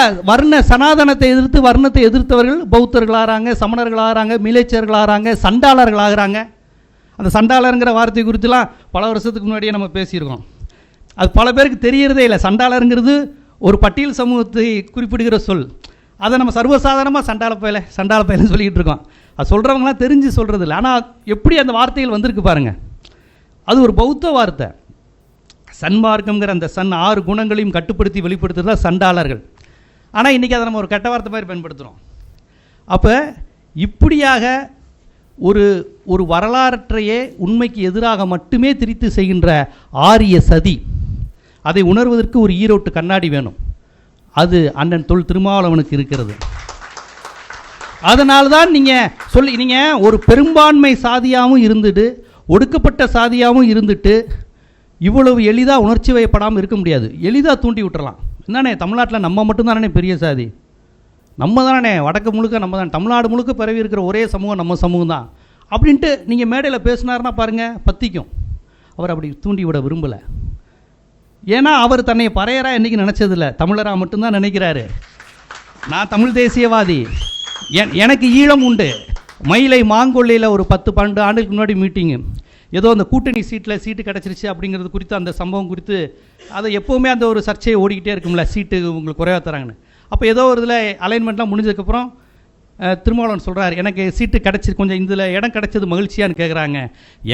சனாதனத்தை எதிர்த்து வர்ணத்தை எதிர்த்தவர்கள் பௌத்தர்களாகிறாங்க, சமணர்களாகிறாங்க, மிலேச்சர்களாகிறாங்க, சண்டாளர்களாகிறாங்க. அந்த சண்டாளருங்கிற வார்த்தை குறித்துலாம் பல வருஷத்துக்கு முன்னாடியே நம்ம பேசியிருக்கோம். அது பல பேருக்கு தெரியறதே இல்லை. சண்டாளருங்கிறது ஒரு பட்டியல் சமூகத்தை குறிப்பிடுகிற சொல். அதை நம்ம சர்வசாதாரணமாக சண்டாள பயலன்னு சொல்லிக்கிட்டு இருக்கோம். அது சொல்கிறவங்களாம் தெரிஞ்சு சொல்கிறது இல்லை. ஆனால் எப்படி அந்த வார்த்தைகள் வந்திருக்கு பாருங்கள். அது ஒரு பௌத்த வார்த்தை. சன்மார்க்கம்ங்கிற அந்த 6 குணங்களையும் கட்டுப்படுத்தி வெளிப்படுத்துறதா சண்டாளர்கள். ஆனால் இன்றைக்கி அதை நம்ம ஒரு கெட்ட வார்த்தை மாதிரி பயன்படுத்துகிறோம். அப்போ இப்படியாக ஒரு வரலாற்றையே உண்மைக்கு எதிராக மட்டுமே திரித்து செய்கின்ற ஆரிய சதி, அதை உணர்வதற்கு ஒரு ஈரோட்டு கண்ணாடி வேணும். அது அண்ணன் தொல் திருமாவளவனுக்கு இருக்கிறது. அதனால்தான் நீங்கள் ஒரு பெரும்பான்மை சாதியாகவும் இருந்துட்டு, ஒடுக்கப்பட்ட சாதியாகவும் இருந்துட்டு இவ்வளவு எளிதாக உணர்ச்சி வயப்படாமல் இருக்க முடியாது. எளிதாக தூண்டி விட்டுறலாம். என்னண்ணே, தமிழ்நாட்டில் நம்ம மட்டும்தானே பெரிய சாதி, நம்ம தானே வடக்கு முழுக்க நம்ம தான், தமிழ்நாடு முழுக்க பரவி இருக்கிற ஒரே சமூகம் நம்ம சமூகம் தான் அப்படின்ட்டு நீங்கள் மேடையில் பேசினார்னா பாருங்கள் பற்றிக்கும். அவர் அப்படி தூண்டி விட விரும்பலை. ஏன்னா அவர் தன்னை பறையராக என்றைக்கு நினச்சதில்லை, தமிழராக மட்டும்தான் நினைக்கிறாரு. நான் தமிழ் தேசியவாதி, எனக்கு ஈழம் உண்டு. மயிலை மாங்கொல்லையில் ஒரு 10-12 ஆண்டுக்கு முன்னாடி மீட்டிங்கு, ஏதோ அந்த கூட்டணி சீட்டு கிடச்சிருச்சு அப்படிங்கிறது குறித்து, அந்த சம்பவம் குறித்து, அதை எப்போவுமே அந்த ஒரு சர்ச்சையை ஓடிக்கிட்டே இருக்கும்ல, சீட்டு உங்களுக்கு குறைவாக தராங்கன்னு. அப்போ ஏதோ ஒரு இதில் அலைன்மெண்ட்லாம் முடிஞ்சதுக்கப்புறம் திருமாவளவன் சொல்கிறார், எனக்கு சீட்டு கிடச்சி கொஞ்சம் இதில் இடம் கிடச்சது மகிழ்ச்சியான்னு கேட்குறாங்க.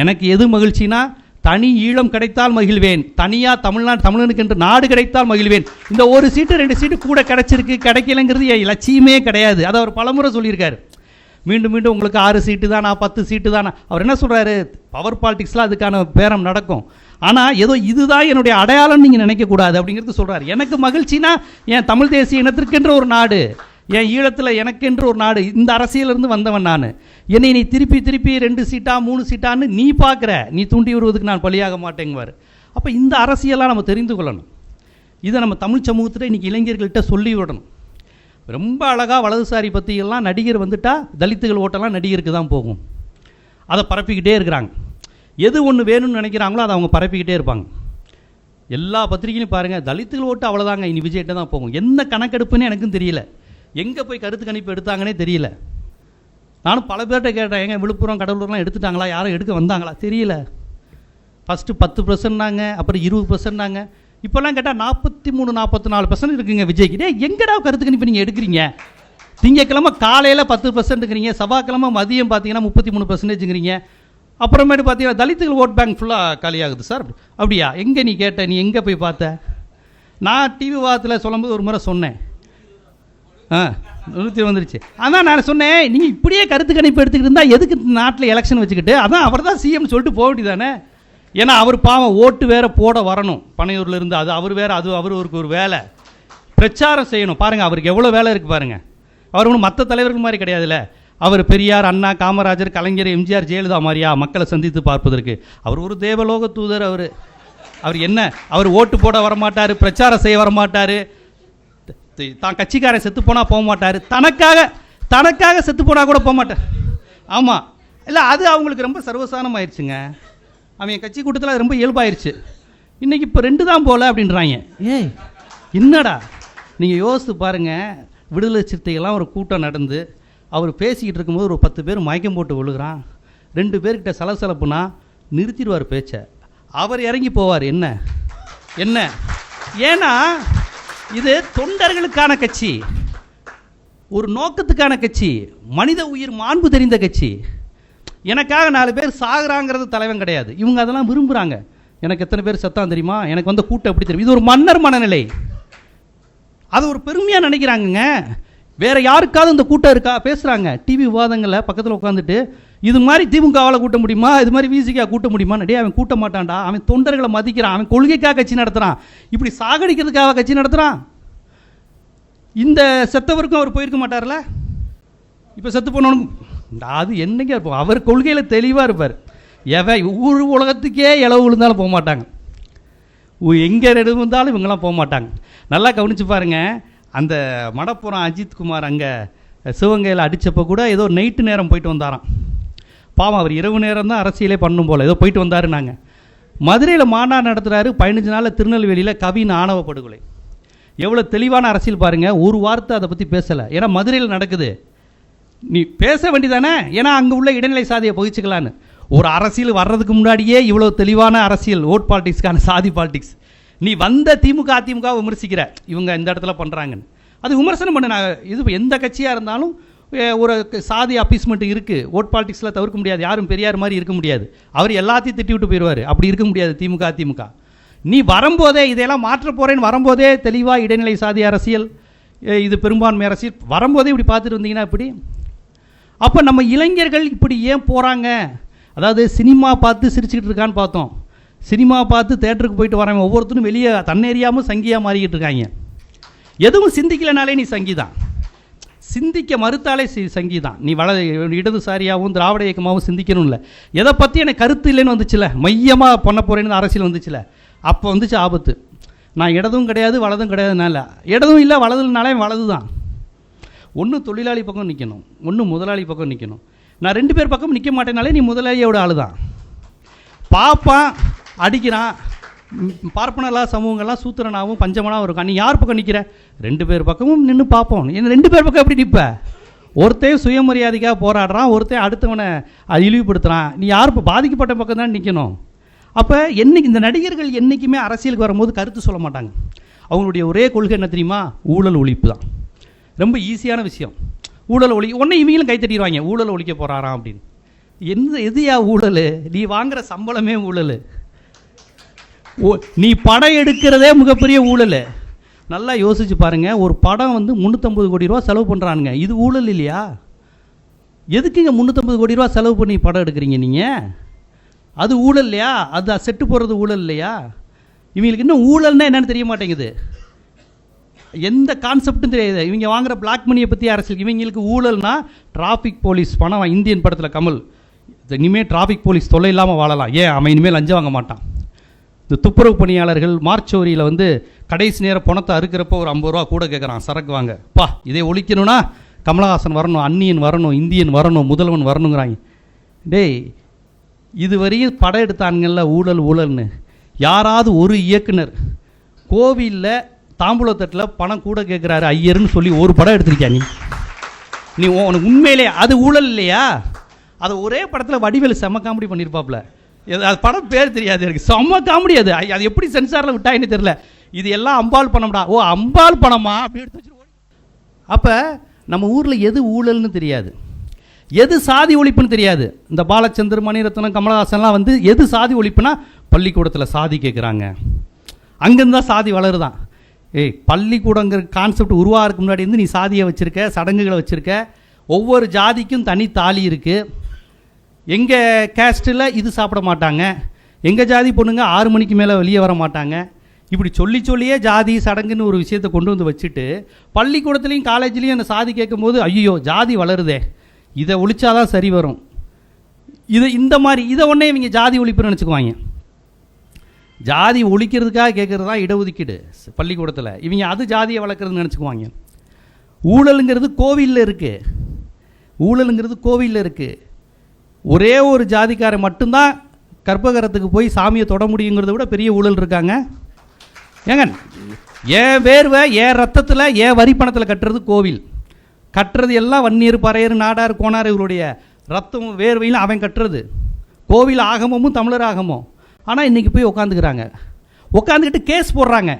எனக்கு எது மகிழ்ச்சினா, தனி ஈழம் கிடைத்தால் மகிழ்வேன், தனியாக தமிழனுக்கு என்று நாடு கிடைத்தால் மகிழ்வேன். இந்த ஒரு சீட்டு 2 சீட்டு கூட கிடச்சிருக்கு கிடைக்கலங்கிறது என் லட்சியமே கிடையாது. அதை அவர் பலமுறை சொல்லியிருக்காரு. மீண்டும் மீண்டும் உங்களுக்கு 6 சீட்டு தானா 10 சீட்டு தானா. அவர் என்ன சொல்கிறாரு, பவர் பாலிடிக்ஸில் அதுக்கான பேரம் நடக்கும், ஆனால் ஏதோ இதுதான் என்னுடைய அடையாளம் நீங்கள் நினைக்கக்கூடாது அப்படிங்கிறது சொல்கிறார். எனக்கு மகிழ்ச்சினா என் தமிழ் தேசிய இனத்திற்கென்ற ஒரு நாடு, என் ஈழத்தில் எனக்கென்று ஒரு நாடு, இந்த அரசியலிருந்து வந்தவன் நான். என்னை நீ திருப்பி 2 சீட்டா 3 சீட்டான்னு நீ பார்க்குற, நீ தூண்டி வருவதுக்கு நான் பலியாக மாட்டேங்குவார். அப்போ இந்த அரசியலாக நம்ம தெரிந்து கொள்ளணும். இதை நம்ம தமிழ் சமூகத்தில் இன்றைக்கி இளைஞர்கள்ட்ட சொல்லி விடணும். ரொம்ப அழகாக வலதுசாரி பற்றியெல்லாம் நடிகர் வந்துட்டால் தலித்துகள் ஓட்டெல்லாம் நடிகருக்கு தான் போகும். அதை பரப்பிக்கிட்டே இருக்கிறாங்க. எது ஒன்று வேணும்னு நினைக்கிறாங்களோ அதை அவங்க பரப்பிக்கிட்டே இருப்பாங்க. எல்லா பத்திரிகையிலையும் பாருங்கள், தலித்துகள் ஓட்டு அவ்வளோதாங்க, இனி விஜய்கிட்ட தான் போகும். என்ன கணக்கெடுப்புன்னு எனக்கும் தெரியல, எங்கே போய் கருத்து கணிப்பு எடுத்தாங்கன்னே தெரியல. நானும் பல பேர்கிட்ட கேட்டேன், எங்க விழுப்புரம் கடலூர்லாம் எடுத்துட்டாங்களா, யாரும் எடுக்க வந்தாங்களா தெரியல. ஃபஸ்ட்டு 10%, அப்புறம் 20%. இப்போல்லாம் கேட்டால் 43-44% இருக்குங்க விஜய்க்கு. எங்கடா கருத்து கணிப்பு நீங்கள் எடுக்கிறீங்க? திங்கக்கிழமை காலையில் 10%ங்கிறீங்க, செவ்வாய்க்கிழமை மதியம் பார்த்தீங்கன்னா 33%ங்கிறீங்க. அப்புறமேட்டு பார்த்தீங்கன்னா தலித்துகள் ஓட் பேங்க் ஃபுல்லாக காலியாகுது சார். அப்படியா? எங்கே நீ கேட்ட, நீ எங்கே போய் பார்த்த? நான் டிவி வாரத்தில் சொல்லும்போது ஒரு முறை சொன்னேன், 100 வந்துருச்சு. அதான் நான் சொன்னேன், நீங்கள் இப்படியே கருத்து கணிப்பு எடுத்துக்கிட்டு இருந்தால் எதுக்கு நாட்டில் எலெக்ஷன் வச்சுக்கிட்டு? அதான் அவர் தான் சிஎம் சொல்லிட்டு போக வேண்டியதானே. ஏன்னா அவர் பாவம் ஓட்டு வேற போட வரணும் பனையூரில் இருந்து, அது அவர் வேறு, அது அவருக்கு ஒரு வேலை, பிரச்சாரம் செய்யணும். பாருங்கள் அவருக்கு எவ்வளோ வேலை இருக்குது பாருங்கள். அவர் ஒன்றும் மற்ற தலைவர்கள் மாதிரி கிடையாதுல்ல. அவர் பெரியார், அண்ணா, காமராஜர், கலைஞர், எம்ஜிஆர், ஜெயலலிதா மாதிரியா மக்களை சந்தித்து பார்ப்பதற்கு? அவர் ஒரு தேவலோக தூதர். அவர் என்ன, அவர் ஓட்டு போட வரமாட்டார், பிரச்சாரம் செய்ய வரமாட்டார், தான் கட்சிக்காரன் செத்து போனால் போக மாட்டார், தனக்காக செத்து போனால் கூட போக மாட்டார். ஆமாம், இல்லை அது அவங்களுக்கு ரொம்ப சர்வசாதாரணம் ஆயிடுச்சுங்க. அவன் கட்சி கூட்டத்தில் அது ரொம்ப இயல்பாயிருச்சு. இன்றைக்கி இப்போ 2 தான் போல அப்படின்றாங்க. ஏய் என்னடா, நீங்கள் யோசித்து பாருங்கள், விடுதலை சிறுத்தைகள்லாம் ஒரு கூட்டம் நடந்து அவர் பேசிக்கிட்டு இருக்கும்போது ஒரு 10 பேர் மயக்கம் போட்டு விழுகிறான். 2 பேர்கிட்ட சலசலப்புனா நிறுத்திடுவார் பேச்சை, அவர் இறங்கி போவார். என்ன ஏன்னா இது தொண்டர்களுக்கான கட்சி, ஒரு நோக்கத்துக்கான கட்சி, மனித உயிர் மாண்பு தெரிந்த கட்சி. எனக்காக 4 பேர் சாகுறாங்கிறது தலைவன் கிடையாது. இவங்க அதெல்லாம் விரும்புகிறாங்க. எனக்கு எத்தனை பேர் செத்தான் தெரியுமா, எனக்கு வந்த கூட்டம் எப்படி தெரியும். இது ஒரு மன்னர் மனநிலை, அது ஒரு பெருமையாக நினைக்கிறாங்கங்க. வேற யாருக்காவது இந்த கூட்டம் இருக்கா? பேசுகிறாங்க டிவி விவாதங்களில் பக்கத்தில் உட்காந்துட்டு, இது மாதிரி திமுகவால் கூட்ட முடியுமா, இது மாதிரி விசிகா கூட்ட முடியுமா? டே அவன் கூட்ட மாட்டான்டா, அவன் தொண்டர்களை மதிக்கிறான், அவன் கொள்கைக்காக கட்சி நடத்துகிறான், இப்படி சாகடிக்கிறதுக்காக கட்சி நடத்துகிறான். இந்த செத்தவருக்கும் அவர் போயிருக்க மாட்டார்ல, இப்போ செத்து போனவனுக்கும் அது என்னங்க இருப்போம். அவர் கொள்கையில் தெளிவாக இருப்பார். ஊர் உலகத்துக்கே இளவு விழுந்தாலும் போக மாட்டாங்க, எங்கே இருந்தாலும் இவங்கெல்லாம் போக மாட்டாங்க. நல்லா கவனித்து பாருங்கள், அந்த மடப்புறம் அஜித்குமார் அங்கே சிவகங்கையில் அடித்தப்போ கூட ஏதோ நைட்டு நேரம் போயிட்டு வந்தாராம். பாவம், அவர் இரவு நேரம் தான் அரசியலே பண்ணும் போல், ஏதோ போயிட்டு வந்தார். நாங்கள் மதுரையில் மாநாடு நடத்துகிறாரு, 15 நாளில் திருநெல்வேலியில் கவின் ஆணவ படுகொலை. எவ்வளோ தெளிவான அரசியல் பாருங்கள். ஒரு வார்த்தை அதை பற்றி பேசலை, ஏன்னா மதுரையில் நடக்குது, நீ பேச வேண்டியதானே, ஏன்னா அங்கே உள்ள இடைநிலை சாதியை பகிச்சுக்கலான்னு. ஒரு அரசியல் வர்றதுக்கு முன்னாடியே இவ்வளோ தெளிவான அரசியல், ஓட் பாலிடிக்ஸ்க்கான சாதி பாலிடிக்ஸ். நீ வந்த திமுக அதிமுக விமர்சிக்கிற, இவங்க இந்த இடத்துல பண்ணுறாங்கன்னு, அது விமர்சனம் பண்ண. நான் இது எந்த கட்சியாக இருந்தாலும் ஒரு சாதி அப்பீஸ்மெண்ட் இருக்குது, ஓட் பாலிடிக்ஸில் தவிர்க்க முடியாது. யாரும் பெரியார் மாதிரி இருக்க முடியாது, அவர் எல்லாத்தையும் திட்டி விட்டு போயிடுவார். அப்படி இருக்க முடியாது திமுக அதிமுக. நீ வரும்போதே இதெல்லாம் மாற்ற போகிறேன்னு வரும்போதே தெளிவாக இடைநிலை சாதி அரசியல், இது பெரும்பான்மை அரசியல் வரும்போதே இப்படி பார்த்துட்டு வந்தீங்கன்னா இப்படி. அப்போ நம்ம இளைஞர்கள் இப்படி ஏன் போகிறாங்க? அதாவது சினிமா பார்த்து சிரிச்சுக்கிட்டு இருக்கான்னு பார்த்தோம், சினிமா பார்த்து தேட்டருக்கு போயிட்டு வரவன் ஒவ்வொருத்தரும் வெளியே தன்னேறியாமல் சங்கியாக மாறிக்கிட்டு இருக்காங்க. எதுவும் சிந்திக்கலைனாலே நீ சங்கிதான், சிந்திக்க மறுத்தாலே சங்கிதான். நீ இடதுசாரியாகவும் திராவிட இயக்கமாகவும் சிந்திக்கணும் இல்லை. எதை பற்றி எனக்கு கருத்து இல்லைன்னு வந்துச்சுல, மையமாக பண்ண போகிறேன்னு அரசியல் வந்துச்சுல, அப்போ வந்துச்சு ஆபத்து. நான் இடதும் கிடையாது வலதும் கிடையாதுனால, இடதும் இல்லை வலதுனாலே வலது தான். ஒன்று தொழிலாளி பக்கம் நிற்கணும், ஒன்று முதலாளி பக்கம் நிற்கணும். நான் 2 பேர் பக்கம் நிற்க மாட்டேனாலே நீ முதலாளியோட ஆள் தான். பாப்பான் அடிக்கிறான், பார்ப்பனலா சமூகங்கள்லாம் சூத்திரனாகவும் பஞ்சமனாகவும் இருக்கும். நீ யார் பக்கம் நிற்கிற? 2 பேர் பக்கமும் நின்று பார்ப்போம். என்ன 2 பேர் பக்கம் எப்படி நிற்ப? ஒருத்தையும் சுயமரியாதைக்காக போராடுறான், ஒருத்தையும் அடுத்தவனை இழிவுபடுத்துகிறான். நீ யார் இப்போ பாதிக்கப்பட்ட பக்கம் தான் நிற்கணும். அப்போ என்னைக்கு இந்த நடிகர்கள் என்றைக்குமே அரசியலுக்கு வரும்போது கருத்து சொல்ல மாட்டாங்க. அவங்களுடைய ஒரே கொள்கை என்ன தெரியுமா? ஊழல் ஒழிப்பு தான். ரொம்ப ஈஸியான விஷயம். ஊழல் ஒன்றை இவங்களும் கை தட்டிடுவாங்க, ஊழல் ஒழிக்க போகிறாராம் அப்படின்னு. எதுயா ஊழல்? நீ வாங்குகிற சம்பளமே ஊழல். நீ படம் எடுக்கிறதே மிகப்பெரிய ஊழல். நல்லா யோசிச்சு பாருங்கள். ஒரு படம் வந்து 350 கோடி ரூபா செலவு பண்ணுறானுங்க. இது ஊழல் இல்லையா? எதுக்குங்க 350 கோடி ரூபா செலவு பண்ணி படம் எடுக்கிறீங்க நீங்கள்? அது ஊழல் இல்லையா? அது செட்டு போடுறது ஊழல் இல்லையா? இவங்களுக்கு இன்னும் ஊழல்னா என்னன்னு தெரிய மாட்டேங்குது. எந்த கான்செப்டும் தெரியாது. இவங்க வாங்குற பிளாக் மணியை பற்றி அரசியல். இவங்களுக்கு ஊழல்னா டிராஃபிக் போலீஸ் பணம். இந்தியன் படத்தில் கமல், இனிமேல் டிராஃபிக் போலீஸ் தொல்லை இல்லாமல் வாழலாம். ஏன்? அவன் இனிமேல் லஞ்சம் வாங்க மாட்டான். இந்த துப்புரவு பணியாளர்கள் மார்ச்சோரியில் வந்து கடைசி நேரம் பணத்தை அறுக்கிறப்போ ஒரு 50 ரூபா கூட கேட்குறான், சரக்கு வாங்க. பா, இதை ஒழிக்கணும்னா கமலஹாசன் வரணும், அந்நியன் வரணும், இந்தியன் வரணும், முதல்வன் வரணுங்கிறாங்க. டேய், இதுவரையும் படம் எடுத்தானுங்கள்ல ஊழல் ஊழல்னு. யாராவது ஒரு இயக்குனர் கோவிலில் தாம்பூலத்தட்டில் பணம் கூட கேட்குறாரு ஐயர்னு சொல்லி ஒரு படம் எடுத்திருக்கியா நீ உனக்கு உண்மையிலே அது ஊழல் இல்லையா? அதை ஒரே படத்தில் வடிவேலு செம்ம காமெடி பண்ணியிருப்பாப்புல. அது படம் பேர் தெரியாது எனக்கு. செம்ம காமெடி. அது எப்படி சென்சாரில் விட்டாயின்னு தெரியல. இது எல்லாம் அம்பாள் பணம்டா. ஓ, அம்பாள் பணமா அப்படி எடுத்து வச்சு. அப்போ நம்ம ஊரில் எது ஊழல்னு தெரியாது, எது சாதி ஒழிப்புன்னு தெரியாது. இந்த பாலச்சந்தர், மணிரத்னம், கமலஹாசன்லாம் வந்து எது சாதி ஒழிப்புனா பள்ளிக்கூடத்தில் சாதி கேட்குறாங்க. அங்கேருந்து தான் சாதி வளருதான். பள்ளிக்கூடங்கிற கான்செப்ட் உருவாகிறதுக்கு முன்னாடி இருந்து நீ சாதியை வச்சுருக்க, சடங்குகளை வச்சுருக்க. ஒவ்வொரு ஜாதிக்கும் தனி தாலி இருக்குது. எங்கள் கேஸ்ட்டில் இது சாப்பிட மாட்டாங்க, எங்கள் ஜாதி பொண்ணுங்க 6 மணிக்கு மேலே வெளியே வர மாட்டாங்க. இப்படி சொல்லியே ஜாதி சடங்குன்னு ஒரு விஷயத்தை கொண்டு வந்து வச்சுட்டு பள்ளிக்கூடத்துலேயும் காலேஜ்லேயும் அந்த சாதி கேட்கும்போது ஐயோ ஜாதி வளருதே, இதை ஒழிச்சாதான் சரி வரும். இந்த மாதிரி இதை ஒன்றே இவங்க ஜாதி ஒழிப்புன்னு நினச்சிக்குவாங்க. ஜாதி ஒழிக்கிறதுக்காக கேட்குறது தான் இடஒதுக்கீடு பள்ளிக்கூடத்தில். இவங்க அது ஜாதியை வளர்க்குறதுன்னு நினச்சிக்குவாங்க. ஊழலுங்கிறது கோவிலில் இருக்குது. ஊழலுங்கிறது கோவிலில் இருக்குது. ஒரே ஒரு ஜாதிக்காரன் மட்டும்தான் கற்பகரத்துக்கு போய் சாமியை தொட முடியுங்கிறத விட பெரிய ஊழல் இருக்காங்க. ஏங்க, ஏன் வேர்வை ஏன் ரத்தத்தில் ஏன் வரி பணத்தில் கட்டுறது கோவில். கட்டுறது எல்லாம் வன்னியர், பறையர், நாடார், கோனார் இவருடைய ரத்தமும் வேர்வையிலும் அவன் கட்டுறது. கோவில் ஆகமும் தமிழர் ஆகமும். ஆனால் இன்றைக்கி போய் உட்காந்துக்கிறாங்க, உட்காந்துக்கிட்டு கேஸ் போடுறாங்க.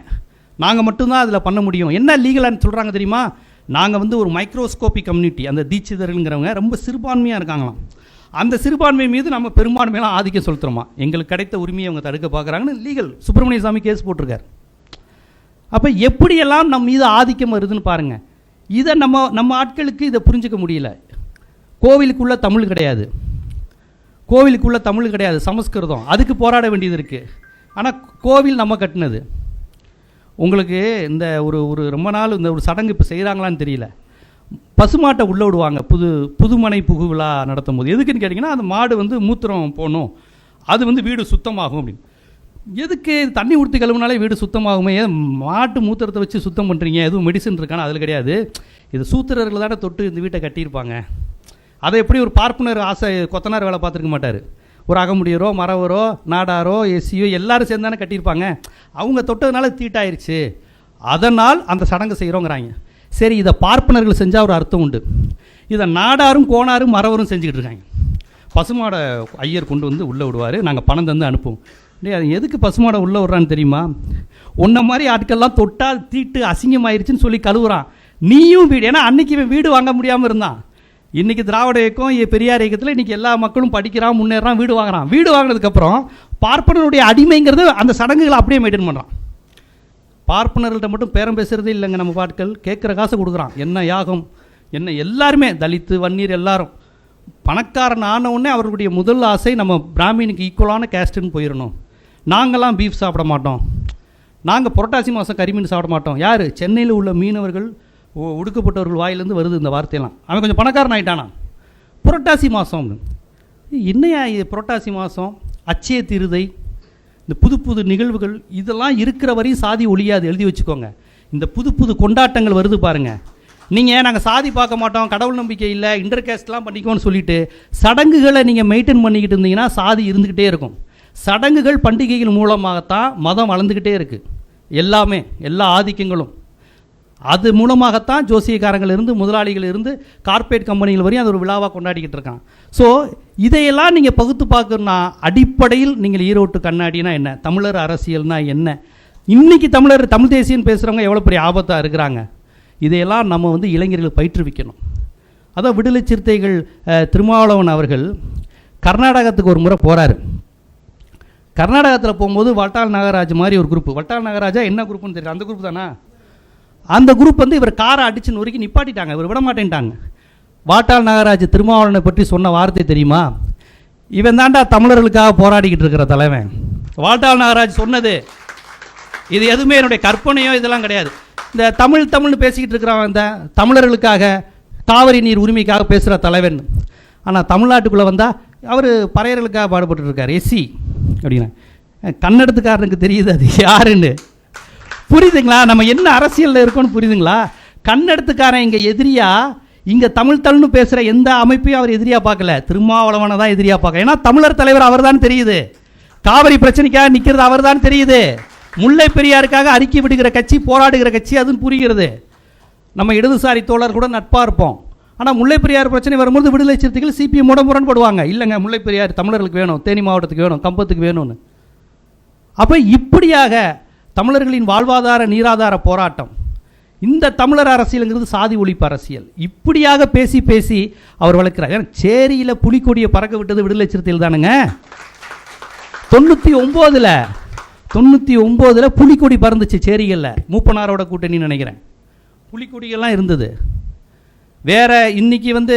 நாங்கள் மட்டும்தான் அதில் பண்ண முடியும். என்ன லீகலான்னு சொல்கிறாங்க தெரியுமா? நாங்கள் வந்து ஒரு மைக்ரோஸ்கோபி கம்யூனிட்டி. அந்த தீட்சிதர்கள்ங்கிறவங்க ரொம்ப சிறுபான்மையாக இருக்காங்களாம். அந்த சிறுபான்மை மீது நம்ம பெரும்பான்மையெல்லாம் ஆதிக்கம் செலுத்துகிறோமா, எங்களுக்கு கிடைத்த உரிமையை அவங்க தடுக்க பார்க்குறாங்கன்னு லீகல் சுப்பிரமணிய சாமி கேஸ் போட்டிருக்கார். அப்போ எப்படியெல்லாம் நம்ம மீது ஆதிக்கம் வருதுன்னு பாருங்கள். இதை நம்ம ஆட்களுக்கு இதை புரிஞ்சிக்க முடியல. கோவிலுக்குள்ளே தமிழ் கிடையாது, கோவிலுக்குள்ளே தமிழ் கிடையாது, சமஸ்கிருதம். அதுக்கு போராட வேண்டியது இருக்குது. ஆனால் கோவில் நம்ம கட்டினது. உங்களுக்கு இந்த ஒரு ரொம்ப நாள் இந்த ஒரு சடங்கு இப்போ செய்கிறாங்களான்னு தெரியல. பசுமாட்டை உள்ளே விடுவாங்க புதுமனை புகு விழா நடத்தும் போது. எதுக்குன்னு கேட்டிங்கன்னா, அந்த மாடு வந்து மூத்திரம் போகணும், அது வந்து வீடு சுத்தமாகும் அப்படின்னு. எதுக்கு? தண்ணி ஊற்றி கழுவுனாலே வீடு சுத்தமாகுமே, மாட்டு மூத்திரத்தை வச்சு சுத்தம் பண்ணுறீங்க, எதுவும் மெடிசன் இருக்கானா? அதில் கிடையாது. இது சூத்திரர்கள் தானே தொட்டு இந்த வீட்டை கட்டியிருப்பாங்க. அதை எப்படி ஒரு பார்ப்பனர் கொத்தனார் வேலை பார்த்துருக்க மாட்டார். ஒரு அகமுடியரோ, மறவரோ, நாடாரோ, எஸ்சியோ எல்லாரும் சேர்ந்து தானே கட்டியிருப்பாங்க. அவங்க தொட்டதுனால தீட்டாயிருச்சு, அதனால் அந்த சடங்கு செய்கிறோங்கிறாங்க. சரி, இதை பார்ப்பனர்கள் செஞ்சால் ஒரு அர்த்தம் உண்டு. இதை நாடாரும், கோணாரும், மறவரும் செஞ்சுக்கிட்டு இருக்காங்க. பசுமாடை ஐயர் கொண்டு வந்து உள்ளே விடுவார், நாங்கள் பணம் தந்து அனுப்புவோம். அது எதுக்கு பசுமாடை உள்ளே விட்றான்னு தெரியுமா? உன்ன மாதிரி ஆட்கள்லாம் தொட்டால் தீட்டு அசிங்கமாயிருச்சுன்னு சொல்லி கழுவுறான். நீயும் வீடு, ஏன்னா அன்றைக்கி இவன் வீடு வாங்க முடியாமல் இருந்தான். இன்றைக்கி திராவிட இயக்கம், பெரியார் இயக்கத்தில் இன்றைக்கி எல்லா மக்களும் படிக்கிறான், முன்னேறான், வீடு வாங்குறான். வீடு வாங்கினதுக்கப்புறம் பார்ப்பனருடைய அடிமைங்கிறது அந்த சடங்குகளை அப்படியே மெயின்டைன் பண்ணுறான். பார்ப்பனர்கள்ட்ட மட்டும் பேரம் பேசுகிறதே இல்லைங்க நம்ம பாட்கள். கேட்குற காசை கொடுக்குறான். என்ன யாகம், என்ன எல்லாருமே தலித்து, வன்னியர் எல்லாரும். பணக்காரன் ஆன உடனே அவர்களுடைய முதல் ஆசை நம்ம பிராமினுக்கு ஈக்குவலான கேஸ்ட்டுன்னு போயிடணும். நாங்கள்லாம் பீஃப் சாப்பிட மாட்டோம், நாங்கள் புரட்டாசி மாதம் கறிமீன் சாப்பிட மாட்டோம். யார்? சென்னையில் உள்ள மீனவர்கள், ஒடுக்கப்பட்டவர்கள் வாயிலேருந்து வருது இந்த வார்த்தையெல்லாம். அவன் கொஞ்சம் பணக்காரன் ஆகிட்டானா. புரட்டாசி மாதம் என்னையா இது? புரட்டாசி மாதம், அச்சய திருதை, இந்த புது நிகழ்வுகள் இதெல்லாம் இருக்கிற வரையும் சாதி ஒழியாது, எழுதி வச்சுக்கோங்க. இந்த புது கொண்டாட்டங்கள் வருது பாருங்கள். நீங்கள் நாங்கள் சாதி பார்க்க மாட்டோம், கடவுள் நம்பிக்கை இல்லை, இன்டர் கேஸ்ட்லாம் பண்ணிக்கோன்னு சொல்லிட்டு சடங்குகளை நீங்கள் மெயின்டைன் பண்ணிக்கிட்டு இருந்தீங்கன்னா சாதி இருந்துக்கிட்டே இருக்கும். சடங்குகள், பண்டிகைகள் மூலமாகத்தான் மதம் வளர்ந்துக்கிட்டே இருக்குது. எல்லாமே, எல்லா ஆதிக்கங்களும். அது மூலமாகத்தான் ஜோசியக்காரங்கள் இருந்து முதலாளிகள் இருந்து கார்ப்பரேட் கம்பெனிகள் வரையும் அது ஒரு விழாவாக கொண்டாடிக்கிட்டு இருக்கான். ஸோ இதையெல்லாம் நீங்கள் பகுத்து பார்க்கணுன்னா அடிப்படையில் நீங்கள் ஈரோட்டு கண்ணாடினா என்ன, தமிழர் அரசியல்னா என்ன, இன்றைக்கி தமிழ் தேசியன்னு பேசுகிறவங்க எவ்வளோ பெரிய ஆபத்தாக இருக்கிறாங்க, இதையெல்லாம் நம்ம வந்து இளைஞர்கள் பயிற்றுவிக்கணும். அதான் விடுதலை சிறுத்தைகள் திருமாவளவன் அவர்கள் கர்நாடகத்துக்கு ஒரு முறை போகிறாரு. கர்நாடகத்தில் போகும்போது வட்டால் நாகராஜ் மாதிரி ஒரு குரூப், வட்டால் நாகராஜா என்ன குரூப்புன்னு தெரியல, அந்த குரூப் தானே, அந்த குரூப் வந்து இவர் காரை அடிச்சு நொறுக்கி நிப்பாட்டிட்டாங்க, இவர் விட மாட்டேன்ட்டாங்க. வாட்டாள் நாகராஜ் திருமாவளவனை பற்றி சொன்ன வார்த்தை தெரியுமா, இவன் தாண்டா தமிழர்களுக்காக போராடிக்கிட்டு இருக்கிற தலைவன். வாட்டாள் நாகராஜ் சொன்னது இது எதுவுமே என்னுடைய கற்பனையோ இதெல்லாம் கிடையாது. இந்த தமிழ்னு பேசிக்கிட்டு இருக்கிறவன் இந்த தமிழர்களுக்காக காவிரி நீர் உரிமைக்காக பேசுகிற தலைவன். ஆனால் தமிழ்நாட்டுக்குள்ளே வந்தால் அவர் பறையர்களுக்காக பாடுபட்டு இருக்கார், எஸ்சி அப்படின்னா. கன்னடத்துக்காரனுக்கு தெரியுது அது யாருன்னு, புரியுதுங்களா? நம்ம என்ன அரசியலில் இருக்கோன்னு புரியுதுங்களா? கன்னடத்துக்காரன் இங்கே எதிரியா, இங்கே தமிழ்னு பேசுகிற எந்த அமைப்பையும் அவர் எதிரியாக பார்க்கல, திருமாவளவனை தான் எதிரியாக பார்க்க. ஏன்னா தமிழர் தலைவர் அவர் தான் தெரியுது, காவிரி பிரச்சனைக்காக நிற்கிறது அவர் தான் தெரியுது, முல்லை பெரியாருக்காக அறிக்கை விடுகிற கட்சி, போராடுகிற கட்சி அதுன்னு புரிகிறது. நம்ம இடதுசாரி தோழர் கூட நட்பாக இருப்போம். ஆனால் முல்லை பெரியார் பிரச்சனை வரும்போது விடுதலை சிறுத்தைகள் சிபிஎம்மோட முரண்படுவாங்க. இல்லைங்க முல்லை பெரியார் தமிழர்களுக்கு வேணும், தேனி மாவட்டத்துக்கு வேணும், கம்பத்துக்கு வேணும்னு. அப்போ இப்படியாக தமிழர்களின் வாழ்வாதார நீராதார போராட்டம், இந்த தமிழர் அரசியலுங்கிறது சாதி ஒழிப்பு அரசியல். இப்படியாக பேசி பேசி அவர் வளர்க்கிறார். ஏன்னா சேரியில் புலிக்கொடியை பறக்க விட்டது விடுதலை சிறுத்தைகள் தானுங்க. 99 புலிக்கொடி பறந்துச்சு சேரிகளில், மூப்பனாரோட கூட்டணி நினைக்கிறேன், புலிக்கொடிகள்லாம் இருந்தது. வேற இன்னைக்கு வந்து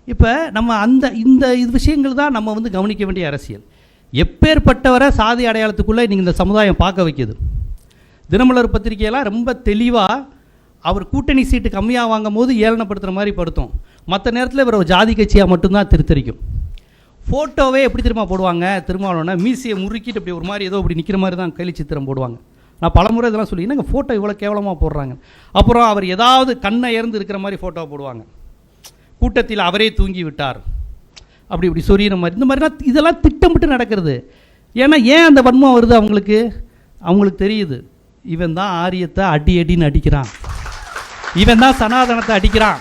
இப்போ நம்ம இந்த விஷயங்கள் தான் நம்ம வந்து கவனிக்க வேண்டிய அரசியல். எப்பேற்பட்டவரை சாதி அடையாளத்துக்குள்ளே நீங்கள் இந்த சமுதாயம் பார்க்க வைக்கிது. தினமலர் பத்திரிகையெல்லாம் ரொம்ப தெளிவாக அவர் கூட்டணி சீட்டு கம்மியாக வாங்கும் போது ஏளனப்படுத்துகிற மாதிரி படுத்தும், மற்ற நேரத்தில் இவர் ஜாதி கட்சியாக மட்டும்தான் திருத்தரிக்கும். ஃபோட்டோவே எப்படி திரும்ப போடுவாங்க, திருமாவளவனை மீசியை முறுக்கிட்டு அப்படி ஒரு மாதிரி ஏதோ அப்படி நிற்கிற மாதிரி தான் கைலி சித்திரம் போடுவாங்க. நான் பலமுறை இதெல்லாம் சொல்லி, என்னங்க ஃபோட்டோ இவ்வளோ கேவலமாக போடுறாங்க. அப்புறம் அவர் ஏதாவது கண்ணை இறந்து இருக்கிற மாதிரி ஃபோட்டோ போடுவாங்க, கூட்டத்தில் அவரே தூங்கி விட்டார் அப்படி இப்படி சொரியிற மாதிரி. இந்த மாதிரிலாம் இதெல்லாம் திட்டமிட்டு நடக்கிறது. ஏன்னா ஏன் அந்த வன்மம் வருது அவங்களுக்கு தெரியுது, இவன் தான் ஆரியத்தை அடின்னு அடிக்கிறான், இவன் தான் சனாதனத்தை அடிக்கிறான்.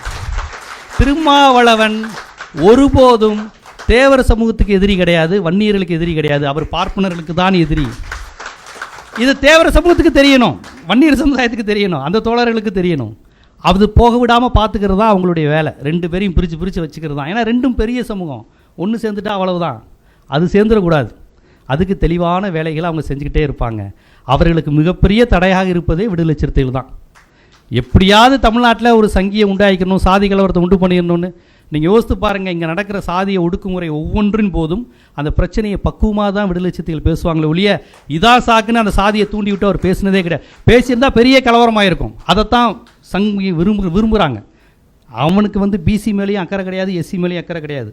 திருமாவளவன் ஒருபோதும் தேவர சமூகத்துக்கு எதிரி கிடையாது, வன்னியர்களுக்கு எதிரி கிடையாது, அவர் பார்ப்பனர்களுக்கு தான் எதிரி. இது தேவர சமூகத்துக்கு தெரியணும், வன்னியர் சமுதாயத்துக்கு தெரியணும், அந்த தோழர்களுக்கு தெரியணும். அது போக விடாமல் பார்த்துக்கிறது தான் அவங்களுடைய வேலை. ரெண்டு பேரையும் பிரித்து வச்சுக்கிறது தான். ஏன்னா ரெண்டும் பெரிய சமூகம், ஒன்று சேர்ந்துட்டா அவ்வளவுதான், அது சேர்ந்துடக்கூடாது. அதுக்கு தெளிவான வேலைகளை அவங்க செஞ்சுக்கிட்டே இருப்பாங்க. அவர்களுக்கு மிகப்பெரிய தடையாக இருப்பதே விடுதலை சிறுத்தைகள் தான். எப்படியாவது தமிழ்நாட்டில் ஒரு சங்கியை உண்டாக்கணும், சாதி கலவரத்தை உண்டு பண்ணிடணும்னு நீங்கள் யோசித்து பாருங்கள். இங்கே நடக்கிற சாதிய ஒடுக்குமுறை ஒவ்வொன்றின் போதும் அந்த பிரச்சனையை பக்குவமாக தான் விடுதலை சிறுத்தைகள் பேசுவாங்களே ஒழிய இதான் சாக்குன்னு அந்த சாதியை தூண்டி விட்டு அவர் பேசினதே கிடையாது. பேசியிருந்தால் பெரிய கலவரமாக இருக்கும். அதைத்தான் சங்கி விரும்புகிறாங்க. அவனுக்கு வந்து பிசி மேலேயும் அக்கறை கிடையாது, எஸ்சி மேலேயும் அக்கறை கிடையாது.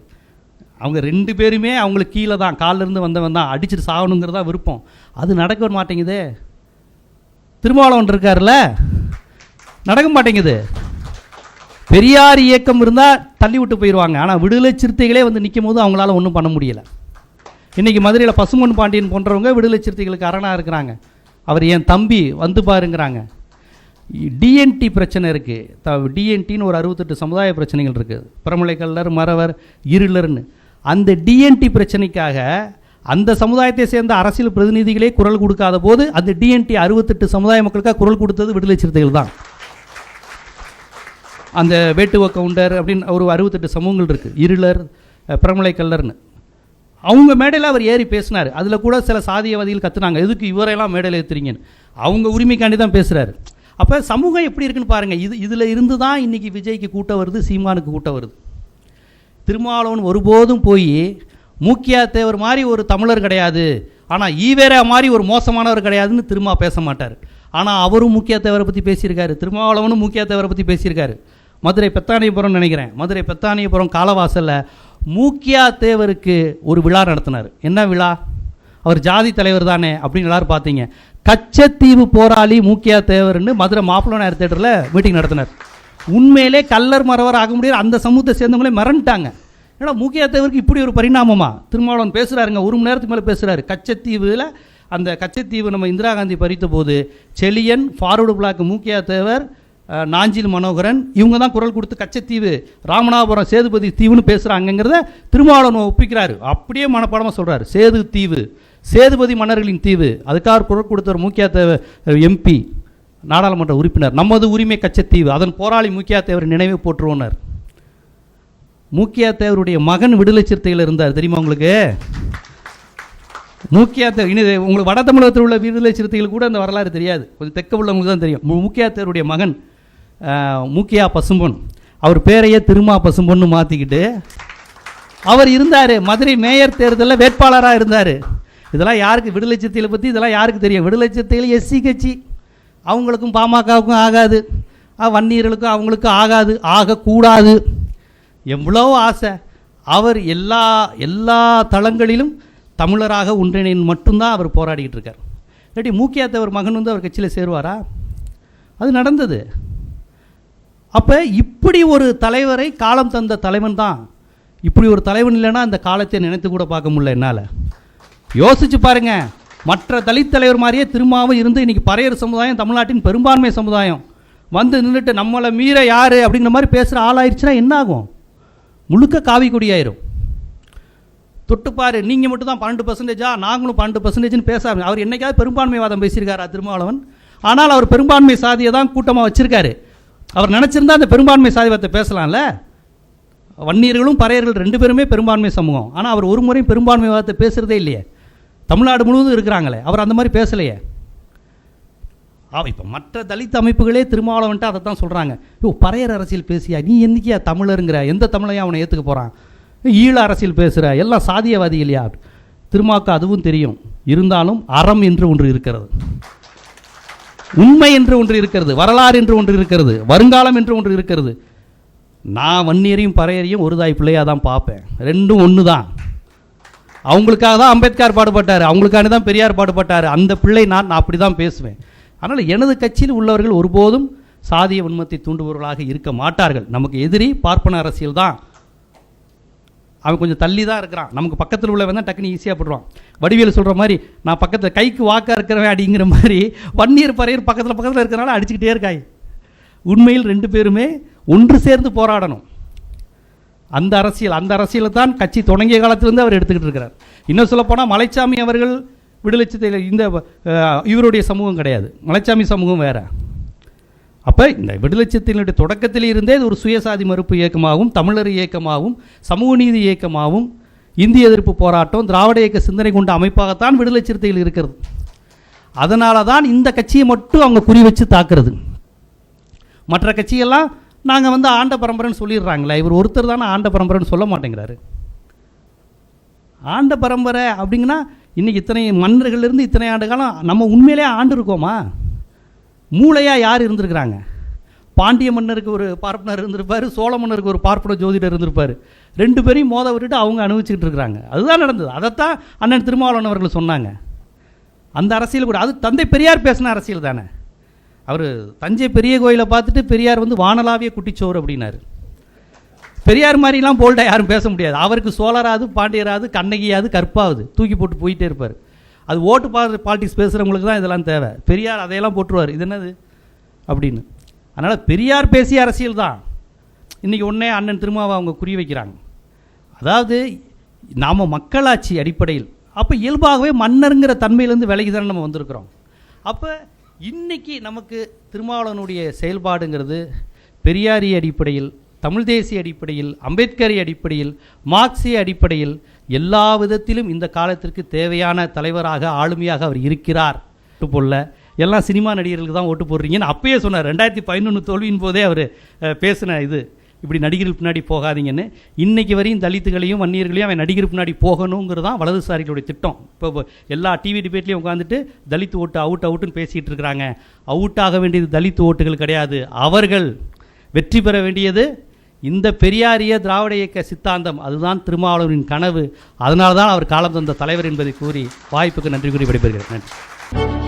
அவங்க ரெண்டு பேருமே அவங்களுக்கு கீழே தான், காலிலேருந்து வந்தவன் தான், அடிச்சுட்டு சாகணுங்கிறதா விருப்பம். அது நடக்க மாட்டேங்குதே. திருமாவளவன் இருக்கார்ல, நடக்க மாட்டேங்குது. பெரியார் இயக்கம் இருந்தால் தள்ளி விட்டு போயிடுவாங்க. ஆனால் விடுதலை சிறுத்தைகளே வந்து நிற்கும் போது அவங்களால ஒன்றும் பண்ண முடியலை. இன்றைக்கி மதுரையில் பசுமன் பாண்டியன் போன்றவங்க விடுதலை சிறுத்தைகளுக்கு அரணாக இருக்கிறாங்க. அவர் என் தம்பி வந்து பாருங்கிறாங்க. டிஎன்டி பிரச்சனை இருக்குது. டிஎன்டின்னு ஒரு 68 சமுதாய பிரச்சனைகள் இருக்குது, பிரமலை கல்லர், மறவர், இருளர்னு. அந்த டிஎன்டி பிரச்சனைக்காக அந்த சமுதாயத்தை சேர்ந்த அரசியல் பிரதிநிதிகளே குரல் கொடுக்காத போது அந்த டிஎன்டி 68 சமுதாய மக்களுக்காக குரல் கொடுத்தது விடுதலை சிறுத்தைகள் தான். அந்த வேட்டுவ கவுண்டர் அப்படின்னு ஒரு 68 சமூகங்கள் இருக்குது, இருளர், பிரமலை கல்லர்னு. அவங்க மேடையில் அவர் ஏறி பேசினார். அதில் கூட சில சாதியவாதிகள் கற்றுனாங்க, எதுக்கு இவரையெல்லாம் மேடையில் ஏற்றுறீங்கன்னு. அவங்க உரிமைக்காண்டி தான் பேசுகிறாரு. அப்போ சமூகம் எப்படி இருக்குன்னு பாருங்கள். இதில் இருந்து தான் இன்றைக்கி விஜய்க்கு கூட்டம் வருது, சீமானுக்கு கூட்டம் வருது. திருமாவளவன் ஒருபோதும் போய் மூக்கியா தேவர் மாதிரி ஒரு தமிழர் கிடையாது, ஆனால் ஈவேரா மாதிரி ஒரு மோசமானவர் கிடையாதுன்னு திருமா பேச மாட்டார். ஆனால் அவரும் மூக்கியா தேவரை பற்றி பேசியிருக்காரு, திருமாவளவனும் மூக்கியா தேவரை பற்றி பேசியிருக்காரு. மதுரை பெத்தானியபுரம் நினைக்கிறேன், மதுரை பெத்தானியபுரம் காலவாசலில் மூக்கியா தேவருக்கு ஒரு விழா நடத்தினார். என்ன விழா? அவர் ஜாதி தலைவர் தானே அப்படின்னு எல்லாரும் பார்த்தீங்க. கச்சத்தீவு போராளி மூக்கியா தேவர்னு மதுரை மாப்பிள்ளை நாயர் தேட்டரில் மீட்டிங் நடத்தினார். உண்மையிலே கல்லர் மறவர் ஆக முடியாது, அந்த சமூகத்தை சேர்ந்தவங்களே மறந்துட்டாங்க. ஏன்னா மூக்கியா தேவருக்கு இப்படி ஒரு பரிணாமமா? திருமாவளவன் பேசுகிறாருங்க, 1 மணி நேரத்துக்கு மேலே பேசுகிறாரு. கச்சத்தீவில் அந்த கச்சத்தீவு நம்ம இந்திரா காந்தி பறித்த போது செலியன், ஃபார்வர்டு பிளாக் மூக்கியா தேவர், நாஞ்சில் மனோகரன் இவங்க தான் குரல் கொடுத்து கச்சத்தீவு, ராமநாதபுரம் சேதுபதி தீவுன்னு பேசுகிறாங்கிறத திருமாவளவன் ஒப்பிக்கிறாரு. அப்படியே மனப்பாடமாக சொல்கிறார், சேது தீவு, சேதுபதி மன்னர்களின் தீவு. அதுக்காக குரல் கொடுத்தவர் மூக்கியாத்தேவ எம்பி, நாடாளுமன்ற உறுப்பினர். நமது உரிமை கச்சத்தீவு, அதன் போராளி மூக்கியாத்தேவர் நினைவு போற்றுவோனர். மூக்கியாத்தேவருடைய மகன் விடுதலை சிறுத்தைகள் இருந்தார், தெரியுமா உங்களுக்கு? மூக்கியாத்தேவர் உங்களுக்கு வட தமிழகத்தில் உள்ள விடுதலை சிறுத்தைகள் கூட அந்த வரலாறு தெரியாது, கொஞ்சம் தெற்க உள்ளவங்களுக்கு தான் தெரியும். மூக்கியாத்தேவருடைய மகன் மூக்கியா பசும்பொன், அவர் பேரையே திருமா பசும்பொன்னு மாற்றிக்கிட்டு அவர் இருந்தார். மதுரை மேயர் தேர்தலில் வேட்பாளராக இருந்தார். இதெல்லாம் யாருக்கு, விடுதலை சிறுத்தைகளை பற்றி இதெல்லாம் யாருக்கு தெரியும்? விடுதலை சிறுத்தைகள் எஸ்சி கட்சி, அவங்களுக்கும் பாமகவுக்கும் ஆகாது, வன்னியர்களுக்கும் அவங்களுக்கும் ஆகாது, ஆகக்கூடாது. எவ்வளோ ஆசை. அவர் எல்லா தளங்களிலும் தமிழராக ஒன்றிணைன்னு மட்டும்தான் அவர் போராடிக்கிட்டு இருக்கார். இல்லாட்டி மூக்கியாத்தவர் மகன் அவர் கட்சியில் சேருவாரா? அது நடந்தது. அப்போ இப்படி ஒரு தலைவரை காலம் தந்த தலைவன் தான். இப்படி ஒரு தலைவன் இல்லைன்னா அந்த காலத்தை நினைத்து கூட பார்க்க முடியல என்னால். யோசிச்சு பாருங்க, மற்ற தலித் தலைவர் மாதிரியே திரும்பவும் இருந்து இன்னைக்கு பறையர் சமுதாயம், தமிழ்நாட்டின் பெரும்பான்மை சமுதாயம் வந்து நின்றுட்டு நம்மளை மீற யார் அப்படிங்கிற மாதிரி பேசுகிற ஆளாயிருச்சுன்னா என்ன ஆகும்? முழுக்க காவி கொடியாயிரும். தொட்டுப்பாரு, நீங்கள் மட்டும் தான் 12%, நாங்களும் 12%ன்னு பேச. அவர் என்னைக்காவது பெரும்பான்மைவாதம் பேசியிருக்காரா திருமாவளவன்? ஆனால் அவர் பெரும்பான்மை சாதியை தான் கூட்டமாக வச்சுருக்காரு. அவர் நினச்சிருந்தா அந்த பெரும்பான்மை சாதியத்தை பேசலாம்ல. வன்னியர்களும் பறையர்கள் 2 பேருமே பெரும்பான்மை சமூகம். ஆனால் அவர் ஒரு முறையும் பெரும்பான்மைவாதத்தை பேசுகிறதே இல்லையே. தமிழ்நாடு முழுவதும் இருக்கிறாங்களே, அவர் அந்த மாதிரி பேசலையே. இப்போ மற்ற தலித் அமைப்புகளே திருமாவளவன்ட்டு அதை தான் சொல்கிறாங்க. பறையர் அரசியல் பேசியா நீ என்னைக்கியா தமிழருங்கிற? எந்த தமிழையும் அவனை ஏற்றுக்க போகிறான்? ஈழ அரசியல் பேசுகிற, எல்லாம் சாதியவாதி இல்லையா? திருமாவுக்கு அதுவும் தெரியும். இருந்தாலும் அறம் என்று ஒன்று இருக்கிறது, உண்மை என்று ஒன்று இருக்கிறது, வரலாறு என்று ஒன்று இருக்கிறது, வருங்காலம் என்று ஒன்று இருக்கிறது. நான் வன்னியரையும் பறையரையும் ஒரு தாய் பிள்ளையாக தான் பார்ப்பேன். ரெண்டும் ஒன்று தான். அவங்களுக்காக தான் அம்பேத்கர் பாடுபட்டார், அவங்களுக்காக தான் பெரியார் பாடுபட்டார். அந்த பிள்ளை நான் அப்படி தான் பேசுவேன். அதனால் எனது கட்சியில் உள்ளவர்கள் ஒருபோதும் சாதிய வன்மத்தை தூண்டுபவர்களாக இருக்க மாட்டார்கள். நமக்கு எதிரி பார்ப்பன அரசியல் தான். அவன் கொஞ்சம் தள்ளி தான் இருக்கிறான், நமக்கு பக்கத்தில் உள்ளவன் தான் டக்குனு ஈஸியாக போடுவான். வடிவேல் சொல்கிற மாதிரி, நான் பக்கத்தில் கைக்கு வாக்காக இருக்கிறவன் அப்படிங்கிற மாதிரி வன்னியர் பறையர் பக்கத்தில் இருக்கிறனால அடிச்சுக்கிட்டே இருக்காய். உண்மையில் 2 பேருமே ஒன்று சேர்ந்து போராடணும். அந்த அரசியலை தான் கட்சி தொடங்கிய காலத்திலிருந்து அவர் எடுத்துக்கிட்டு இருக்கிறார். இன்னும் சொல்லப்போனால் மலைச்சாமி அவர்கள் விடுதலை சிறுத்தைகள் இந்த இவருடைய சமூகம் கிடையாது, மலைச்சாமி சமூகம் வேறு. அப்போ இந்த விடுதலை சிறுத்தைகளுடைய தொடக்கத்தில் இருந்தே இது ஒரு சுயசாதி மறுப்பு இயக்கமாகவும், தமிழர் இயக்கமாகவும், சமூக நீதி இயக்கமாகவும், இந்திய எதிர்ப்பு போராட்டம், திராவிட இயக்க சிந்தனை கொண்ட அமைப்பாகத்தான் விடுதலை சிறுத்தைகள் இருக்கிறது. அதனால தான் இந்த கட்சியை மட்டும் அவங்க குறி வச்சு தாக்குறது. மற்ற கட்சியெல்லாம் நாங்கள் ஆண்ட பரம்பரைன்னு சொல்லிடுறாங்களே, இவர் ஒருத்தர் தானே ஆண்ட பரம்பரைன்னு சொல்ல மாட்டேங்கிறாரு. ஆண்ட பரம்பரை அப்படிங்கன்னா இன்றைக்கி இத்தனை மன்னர்கள்லேருந்து இத்தனை ஆண்டு காலம் நம்ம உண்மையிலே ஆண்டு இருக்கோமா? மூளையாக யார் இருந்திருக்கிறாங்க? பாண்டிய மன்னருக்கு ஒரு பார்ப்பனர் இருந்திருப்பார், சோழ மன்னருக்கு ஒரு பார்ப்பன ஜோதிடர் இருந்திருப்பார். 2 பேரையும் மோத விட்டுட்டு அவங்க அனுபவிச்சுக்கிட்டு இருக்கிறாங்க. அதுதான் நடந்தது. அதைத்தான் அண்ணன் திருமாவளவன் அவர்கள் சொன்னாங்க. அந்த அரசியல் கூட அது தந்தை பெரியார் பேசின அரசியல் தானே. அவர் தஞ்சை பெரிய கோயிலை பார்த்துட்டு பெரியார் வானலாவிய குட்டிச்சோறு அப்படின்னாரு. பெரியார் மாதிரிலாம் போல்டாக யாரும் பேச முடியாது. அவருக்கு சோழராது, பாண்டியராது, கண்ணகியாவது, கற்பாவது தூக்கி போட்டு போயிட்டே இருப்பார். அது ஓட்டு பாலிட்டிக்ஸ் பேசுகிறவங்களுக்கு தான் இதெல்லாம் தேவை. பெரியார் அதையெல்லாம் போட்டுருவார், இது என்னது அப்படின்னு. அதனால் பெரியார் பேசிய அரசியல் தான் இன்றைக்கி ஒன்றே அண்ணன் திருமாவை அவங்க குறி வைக்கிறாங்க. அதாவது நாம் மக்களாட்சி அடிப்படையில் அப்போ இயல்பாகவே மன்னருங்கிற தன்மையிலேருந்து விலகி தானே நம்ம வந்திருக்கிறோம். அப்போ இன்றைக்கி நமக்கு திருமாவளவனுடைய செயல்பாடுங்கிறது பெரியாரிய அடிப்படையில், தமிழ் தேசிய அடிப்படையில், அம்பேத்கரிய அடிப்படையில், மார்க்சிய அடிப்படையில் எல்லா விதத்திலும் இந்த காலத்திற்கு தேவையான தலைவராக, ஆளுமையாக அவர் இருக்கிறார். ஓட்டு போடல, எல்லாம் சினிமா நடிகர்களுக்கு தான் ஓட்டு போடுறீங்கன்னு அப்பயே சொன்னார். 2011 தோல்வியின் போதே அவர் பேசின இது, இப்படி நடிகர்கள் பின்னாடி போகாதீங்கன்னு. இன்றைக்கி வரையும் தலித்துகளையும் வன்னியர்களையும் அவன் நடிகர் பின்னாடி போகணுங்கிறது தான் வலதுசாரிகளுடைய திட்டம். இப்போ எல்லா டிவி டிபேட்லேயும் உட்காந்துட்டு தலித்து ஓட்டு அவுட்டுன்னு பேசிகிட்டு இருக்கிறாங்க. அவுட் ஆக வேண்டியது தலித்து ஓட்டுகள் கிடையாது. அவர்கள் வெற்றி பெற வேண்டியது இந்த பெரியாரிய திராவிட இயக்க சித்தாந்தம். அதுதான் திருமாவளவனின் கனவு. அதனால தான் அவர் காலம் தந்த தலைவர் என்பதை கூறி வாய்ப்புக்கு நன்றி கூறி விடைபெறுகிறேன். நன்றி.